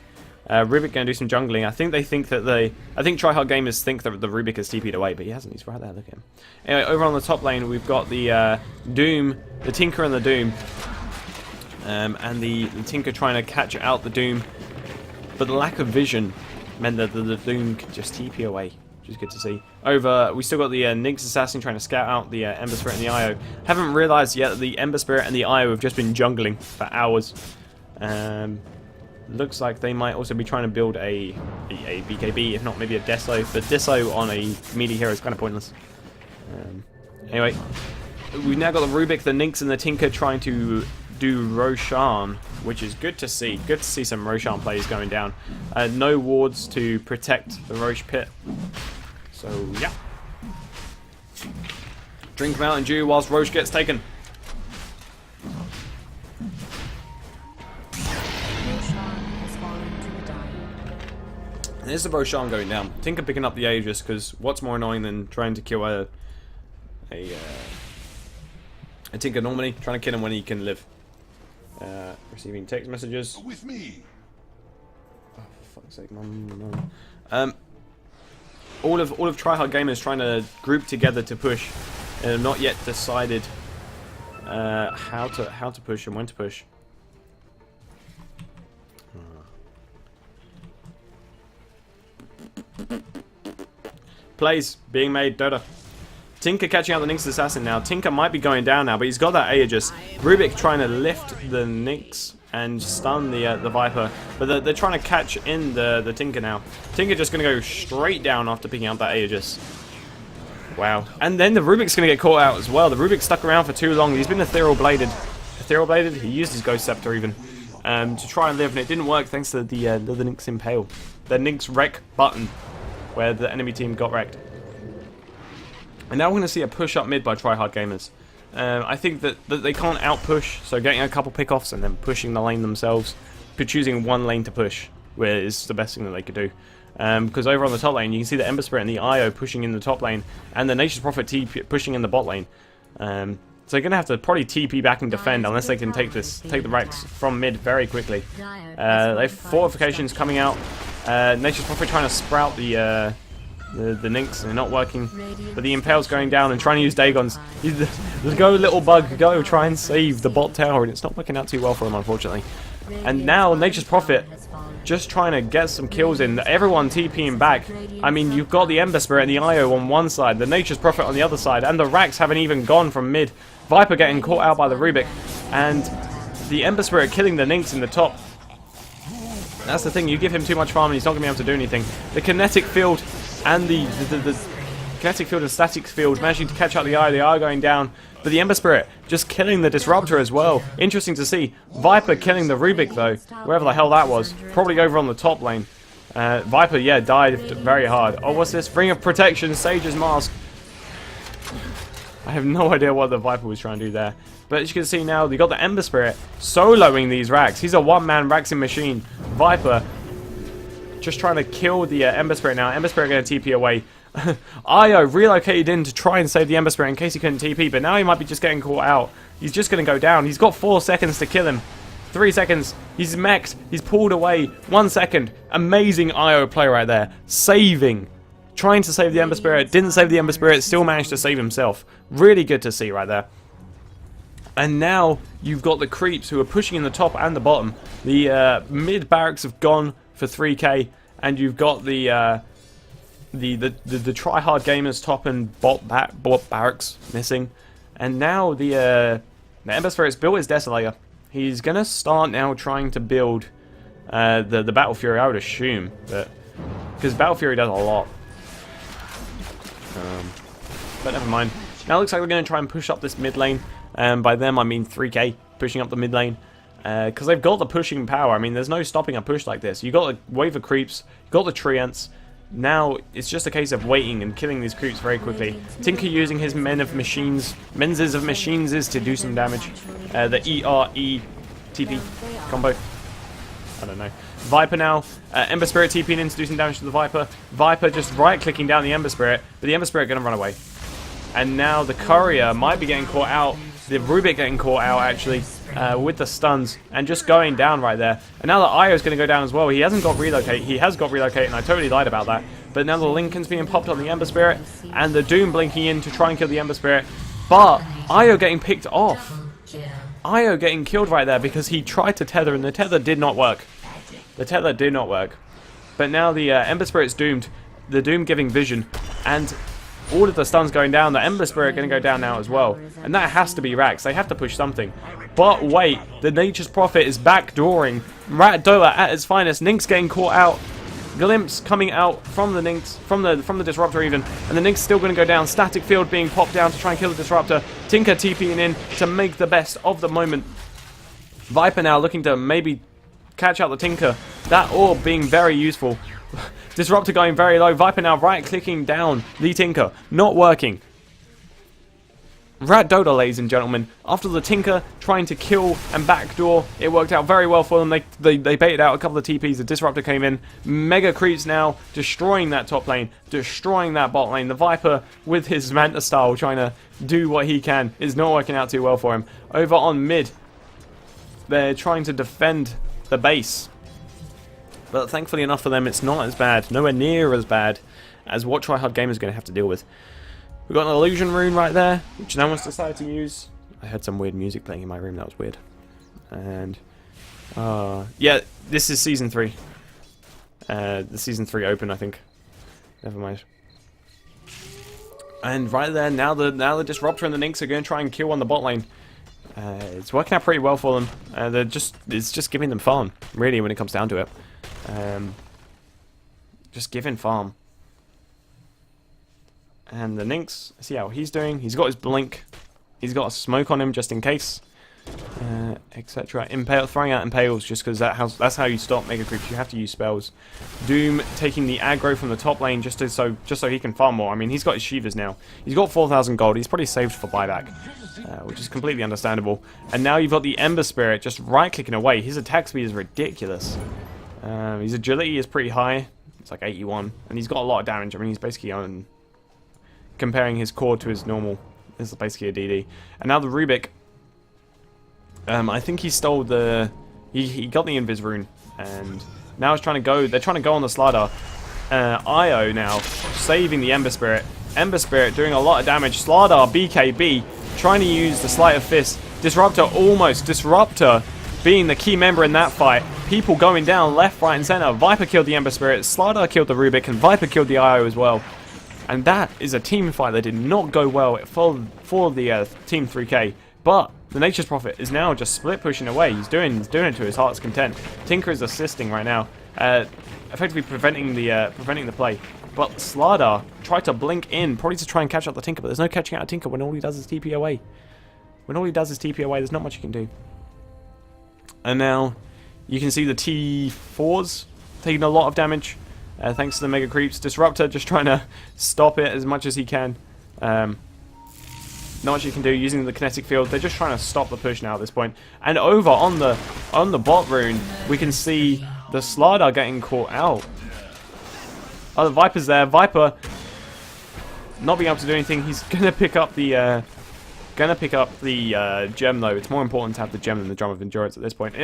Rubik going to do some jungling. I think TryHard gamers think that the Rubik has TP'd away, but he hasn't. He's right there. Look at him. Anyway, over on the top lane, we've got the Doom, the Tinker and the Doom. And the Tinker trying to catch out the Doom. But the lack of vision meant that the Doom could just TP away, which is good to see. Over, we still got the Nix Assassin trying to scout out the Ember Spirit and the IO. Haven't realised yet that the Ember Spirit and the IO have just been jungling for hours. Looks like they might also be trying to build a BKB, if not maybe a Deso. But Deso on a melee hero is kind of pointless. Anyway, we've now got the Rubik, the Nix, and the Tinker trying to do Roshan, which is good to see. Good to see some Roshan plays going down. No wards to protect the Roche pit. So, yeah. Drink Mountain Dew whilst Roche gets taken. And there's the Roshan going down. Tinker picking up the Aegis, because what's more annoying than trying to kill a Tinker normally? Trying to kill him when he can live. Receiving text messages. With me. Oh, for fuck's sake, mum. All of TryHard gamers trying to group together to push, and have not yet decided how to push and when to push. Plays being made. Dota. Tinker catching out the Nix Assassin now. Tinker might be going down now, but he's got that Aegis. Rubik trying to lift the Nix and stun the Viper, but they're trying to catch in the Tinker now. Tinker just going to go straight down after picking up that Aegis. Wow. And then the Rubik's going to get caught out as well. The Rubik stuck around for too long. He's been Ethereal Bladed. Ethereal Bladed? He used his Ghost Scepter even to try and live, and it didn't work thanks to the Nix Impale. The Nix Wreck button, where the enemy team got wrecked. And now we're going to see a push up mid by TryHard gamers. I think that they can't out-push, so getting a couple pick-offs and then pushing the lane themselves, but choosing one lane to push is the best thing that they could do. Because over on the top lane, you can see the Ember Spirit and the IO pushing in the top lane, and the Nature's Prophet pushing in the bot lane. So they're going to have to probably TP back and defend unless they can take the Rex from mid very quickly. They have fortifications coming out. Nature's Prophet trying to sprout the Nix, and they're not working. But the Impale's going down and trying to use Dagons. Go little bug, go try and save the bot tower, and it's not working out too well for him, unfortunately. And now Nature's Prophet just trying to get some kills in. Everyone TPing back. I mean, you've got the Ember Spirit and the IO on one side, the Nature's Prophet on the other side, and the Rax haven't even gone from mid. Viper getting caught out by the Rubik, and the Ember Spirit killing the Nix in the top. That's the thing, you give him too much farm and he's not going to be able to do anything. The kinetic field and the kinetic field and static field managing to catch out the Eye going down, but the Ember Spirit just killing the Disruptor as well. Interesting to see. Viper killing the Rubik though, wherever the hell that was. Probably over on the top lane. Viper, yeah, died very hard. Oh, what's this? Ring of Protection, Sage's Mask. I have no idea what the Viper was trying to do there. But as you can see now, they got the Ember Spirit soloing these Rax. He's a one-man Raxing machine. Viper just trying to kill the Ember Spirit now. Ember Spirit going to TP away. Io relocated in to try and save the Ember Spirit in case he couldn't TP, but now he might be just getting caught out. He's just going to go down. He's got 4 seconds to kill him. 3 seconds. He's mech'd. He's pulled away. 1 second. Amazing Io play right there. Saving. Trying to save the Ember Spirit. Didn't save the Ember Spirit. Still managed to save himself. Really good to see right there. And now you've got the creeps who are pushing in the top and the bottom. The mid barracks have gone for 3k, and you've got the TryHard gamers top and bot barracks missing. And now the Ember Spirit's built his Desolator. He's gonna start now trying to build the Battle Fury, I would assume, but because Battle Fury does a lot. But never mind. Now it looks like we're going to try and push up this mid lane. By them I mean 3k, pushing up the mid lane. Because they've got the pushing power. I mean, there's no stopping a push like this. You've got a wave of creeps, you've got the Treants. Now it's just a case of waiting and killing these creeps very quickly. Tinker using his men's of machines is to do some damage. The ERE-TP combo. I don't know. Viper now. Ember Spirit TPing in to do some damage to the Viper. Viper just right-clicking down the Ember Spirit, but the Ember Spirit going to run away. And now the Courier might be getting caught out. The Rubik getting caught out, actually, with the stuns, and just going down right there. And now the Io is going to go down as well. He hasn't got Relocate. He has got Relocate, and I totally lied about that. But now the Lincoln's being popped on the Ember Spirit, and the Doom blinking in to try and kill the Ember Spirit. But Io getting picked off. Io getting killed right there because he tried to tether and the tether did not work. The tether did not work. But now the Ember Spirit's doomed. The Doom giving vision. And all of the stuns going down. The Ember Spirit going to go down now as well. And that has to be Rax. They have to push something. But wait, the Nature's Prophet is backdooring. Ratdola at its finest. Nink's getting caught out. Glimpse coming out from the Ninx, from the Disruptor even, and the Ninx still going to go down. Static Field being popped down to try and kill the Disruptor. Tinker TPing in to make the best of the moment. Viper now looking to maybe catch out the Tinker. That orb being very useful. Disruptor going very low. Viper now right-clicking down the Tinker. Not working. Ratdola, ladies and gentlemen, after the Tinker trying to kill and backdoor, it worked out very well for them. They baited out a couple of TPs. The Disruptor came in. Mega Creeps now destroying that top lane, destroying that bot lane. The Viper with his Manta style trying to do what he can is not working out too well for him. Over on mid, they're trying to defend the base. But thankfully enough for them, it's not as bad, nowhere near as bad as what TryHard Gamers is going to have to deal with. We've got an illusion rune right there, which no one's decided to use. I heard some weird music playing in my room, that was weird. And, yeah, this is Season 3. The Season 3 open, I think. Never mind. And right there, now the Disruptor and the Ninx are going to try and kill on the bot lane. It's working out pretty well for them. It's just giving them farm, really, when it comes down to it. Just giving farm. And the Ninx, see how he's doing. He's got his blink. He's got a smoke on him just in case. Etc. Impale, throwing out impales just because that's how you stop Mega Creeps. You have to use spells. Doom taking the aggro from the top lane just so he can farm more. I mean, he's got his Shivas now. He's got 4,000 gold. He's probably saved for buyback, which is completely understandable. And now you've got the Ember Spirit just right-clicking away. His attack speed is ridiculous. His agility is pretty high. It's like 81, and he's got a lot of damage. I mean, he's basically on. Comparing his core to his normal, this is basically a DD. And now the Rubik, I think he stole the, he got the Invis rune, and now he's trying to go, they're trying to go on the Slardar. Io now, saving the Ember Spirit. Ember Spirit doing a lot of damage. Slardar, BKB, trying to use the Sleight of Fist. Disruptor almost, Disruptor being the key member in that fight. People going down left, right, and center. Viper killed the Ember Spirit, Slardar killed the Rubik, and Viper killed the Io as well. And that is a team fight that did not go well for the Team 3K. But the Nature's Prophet is now just split pushing away. He's doing it to his heart's content. Tinker is assisting right now, effectively preventing the play. But Slardar tried to blink in, probably to try and catch out the Tinker. But there's no catching out Tinker when all he does is TP away. When all he does is TP away, there's not much you can do. And now you can see the T4s taking a lot of damage. Thanks to the Mega Creeps. Disruptor just trying to stop it as much as he can. Not much you can do using the kinetic field. They're just trying to stop the push now at this point. And over on the bot rune, we can see the Slardar getting caught out. Oh, the Viper's there. Viper not being able to do anything. He's gonna pick up the gem though. It's more important to have the gem than the Drum of Endurance at this point.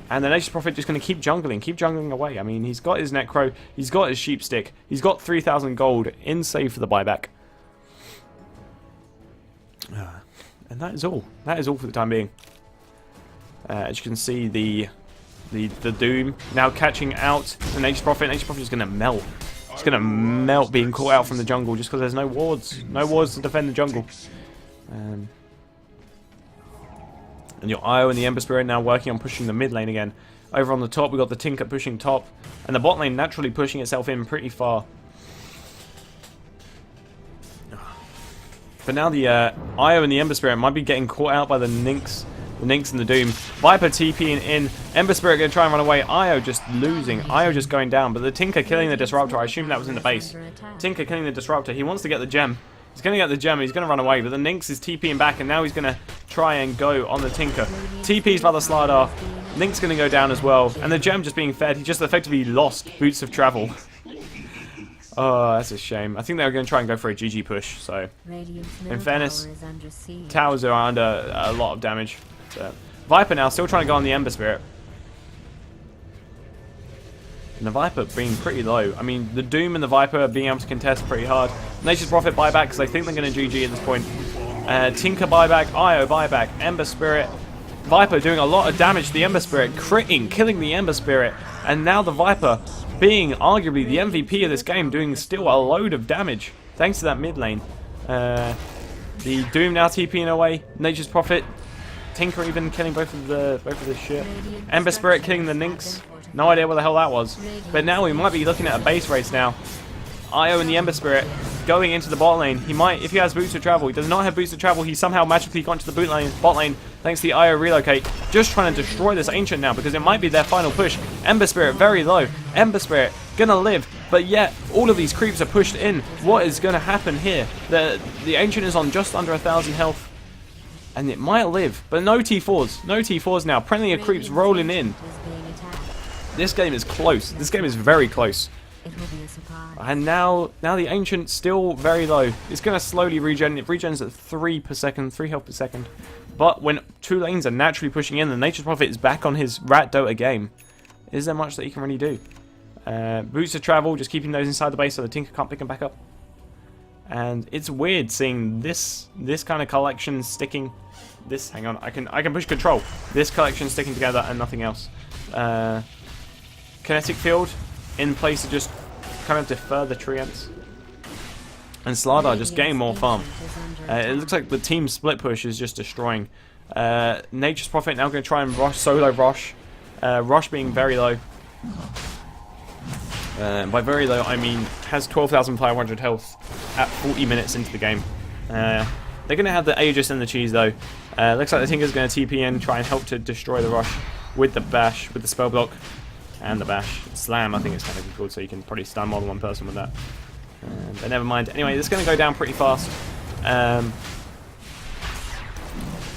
And the Nature's Prophet just going to keep jungling away. I mean, he's got his Necro, he's got his Sheep Stick, he's got 3,000 gold in save for the buyback. And that is all. That is all for the time being. As you can see, the Doom now catching out the Nature's Prophet. Nature's Prophet is going to melt. It's going to melt being caught out from the jungle just because there's no wards. No wards to defend the jungle. And your Io and the Ember Spirit now working on pushing the mid lane again. Over on the top, we've got the Tinker pushing top. And the bot lane naturally pushing itself in pretty far. But now the Io and the Ember Spirit might be getting caught out by the Ninx. The Ninx and the Doom. Viper TPing in. Ember Spirit going to try and run away. Io just losing. Io just going down. But the Tinker killing the Disruptor. I assume that was in the base. Tinker killing the Disruptor. He wants to get the gem. He's going to get the gem, he's going to run away, but the Ninx is TPing back, and now he's going to try and go on the Tinker. TP's by the Slardar. Ninx going to go down as well, and the gem just being fed. He just effectively lost Boots of Travel. Oh, that's a shame. I think they were going to try and go for a GG push, so in fairness, towers are under a lot of damage. So, Viper now still trying to go on the Ember Spirit. And the Viper being pretty low. I mean, the Doom and the Viper being able to contest pretty hard. Nature's Prophet buyback because I think they're going to GG at this point. Tinker buyback, Io buyback, Ember Spirit. Viper doing a lot of damage to the Ember Spirit, critting, killing the Ember Spirit. And now the Viper, being arguably the MVP of this game, doing still a load of damage. Thanks to that mid lane. The Doom now TPing away. Nature's Prophet, Tinker even killing both of the shit. Ember Spirit killing the Nynx. No idea what the hell that was. But now we might be looking at a base race now. Io and the Ember Spirit going into the bot lane. He might, if he has boots of travel. He does not have boots of travel. He somehow magically got into the bot lane thanks to the Io relocate. Just trying to destroy this Ancient now because it might be their final push. Ember Spirit very low. Ember Spirit gonna live, but yet all of these creeps are pushed in. What is gonna happen here? The Ancient is on just under 1,000 health. And it might live, but no T4s. No T4s now. Plenty of creeps rolling in. This game is close. This game is very close. It will be a surprise. And now the Ancient still very low. It's going to slowly regen. It regens at 3 per second, 3 health per second. But when two lanes are naturally pushing in, the Nature's Prophet is back on his Rat Dota game. Is there much that he can really do? Boots of travel, just keeping those inside the base so the Tinker can't pick them back up. And it's weird seeing this kind of collection sticking. This, hang on, I can push control. This collection sticking together and nothing else. Kinetic field in place to just kind of defer the treants. And Slardar just getting more farm. It looks like the team split push is just destroying. Nature's Prophet now going to try and rush, solo Rosh. Rosh being very low. By very low, I mean has 12,500 health at 40 minutes into the game. They're going to have the Aegis and the cheese though. Looks like the Tinker's going to TP in, try and help to destroy the Rosh with the bash, with the spell block. And the bash. Slam, I think it's kind of cool, so you can probably stun more than one person with that. But never mind. Anyway, this is going to go down pretty fast.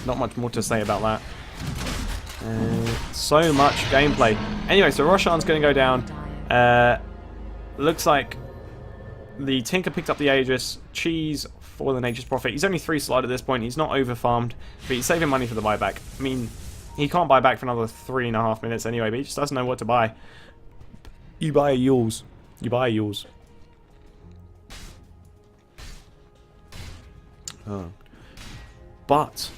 Not much more to say about that. So much gameplay. Anyway, so Roshan's going to go down. Looks like the Tinker picked up the Aegis. Cheese for the Nature's Prophet. He's only 3 slot at this point. He's not over-farmed, but he's saving money for the buyback. I mean, he can't buy back for another 3.5 minutes anyway, but he just doesn't know what to buy. You buy a Yules. You buy a Yules. Oh. But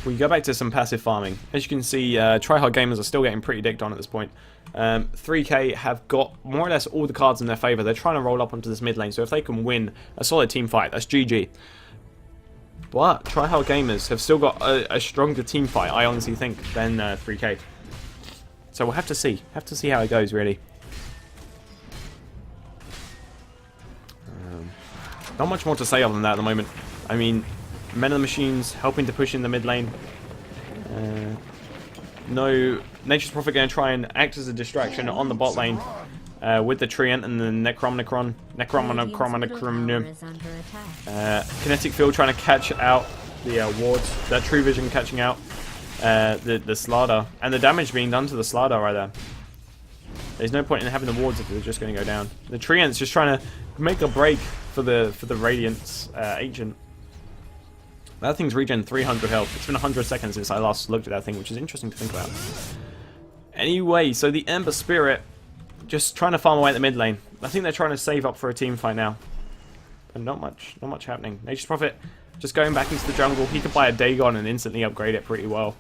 we go back to some passive farming. As you can see, TryHard gamers are still getting pretty dicked on at this point. 3K have got more or less all the cards in their favour. They're trying to roll up onto this mid lane, so if they can win a solid team fight, that's GG. But TryHard gamers have still got a stronger team fight, I honestly think, than 3K. So we'll have to see. Have to see how it goes, really. Not much more to say other than that at the moment. I mean, Men of the Machines helping to push in the mid lane. No, Nature's Prophet going to try and act as a distraction on the bot lane with the Treant and the Necrom. Kinetic Field trying to catch out the wards. That True Vision catching out the Slardar. And the damage being done to the Slardar right there. There's no point in having the wards if they're just going to go down. The Treant's just trying to make a break for the Radiant's Ancient. That thing's regen 300 health. It's been 100 seconds since I last looked at that thing, which is interesting to think about. Anyway, so the Ember Spirit just trying to farm away at the mid lane. I think they're trying to save up for a team fight now. But not much happening. Nature's Prophet just going back into the jungle. He could buy a Dagon and instantly upgrade it pretty well.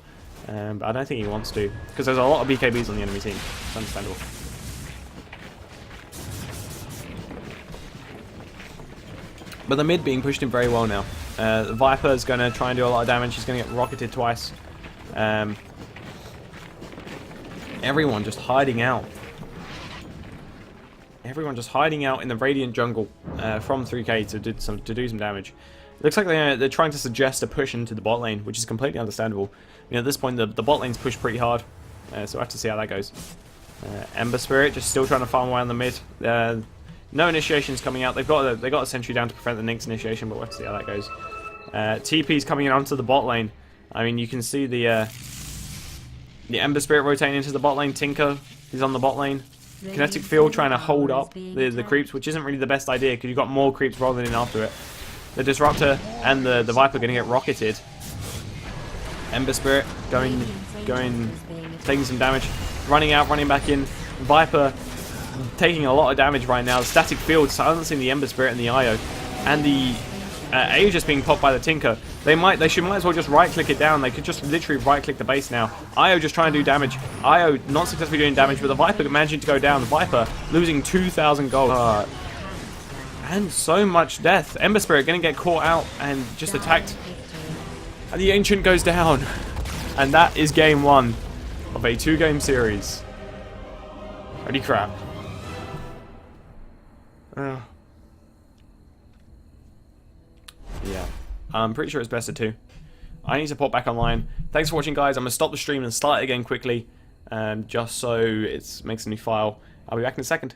But I don't think he wants to, because there's a lot of BKBs on the enemy team. It's understandable. But the mid being pushed in very well now. The Viper's going to try and do a lot of damage. He's going to get rocketed twice. Everyone just hiding out. Everyone just hiding out in the Radiant jungle from 3K to do some damage. It looks like they're trying to suggest a push into the bot lane, which is completely understandable. You know, at this point, the bot lane's pushed pretty hard, so I have to see how that goes. Ember Spirit just still trying to farm away on the mid. No initiations coming out. They got a sentry down to prevent the Nynx initiation, but we'll have to see how that goes. TP's coming in onto the bot lane. I mean, you can see the Ember Spirit rotating into the bot lane. Tinker is on the bot lane. Kinetic Field trying to hold up the creeps, which isn't really the best idea because you've got more creeps rolling in after it. The Disruptor and the Viper going to get rocketed. Ember Spirit going, taking some damage, running out, running back in. Viper taking a lot of damage right now. The Static Field silencing the Ember Spirit and the Io. And the A just being popped by the Tinker. They should might as well just right-click it down. They could just literally right-click the base now. Io just trying to do damage. Io not successfully doing damage, but the Viper managing to go down. The Viper losing 2,000 gold. And so much death. Ember Spirit going to get caught out and just attacked. And the Ancient goes down. And that is game 1 of a 2-game series. Holy crap. Yeah. I'm pretty sure it's best of 2. I need to pop back online. Thanks for watching, guys. I'm going to stop the stream and start it again quickly. Just so it makes a new file. I'll be back in a second.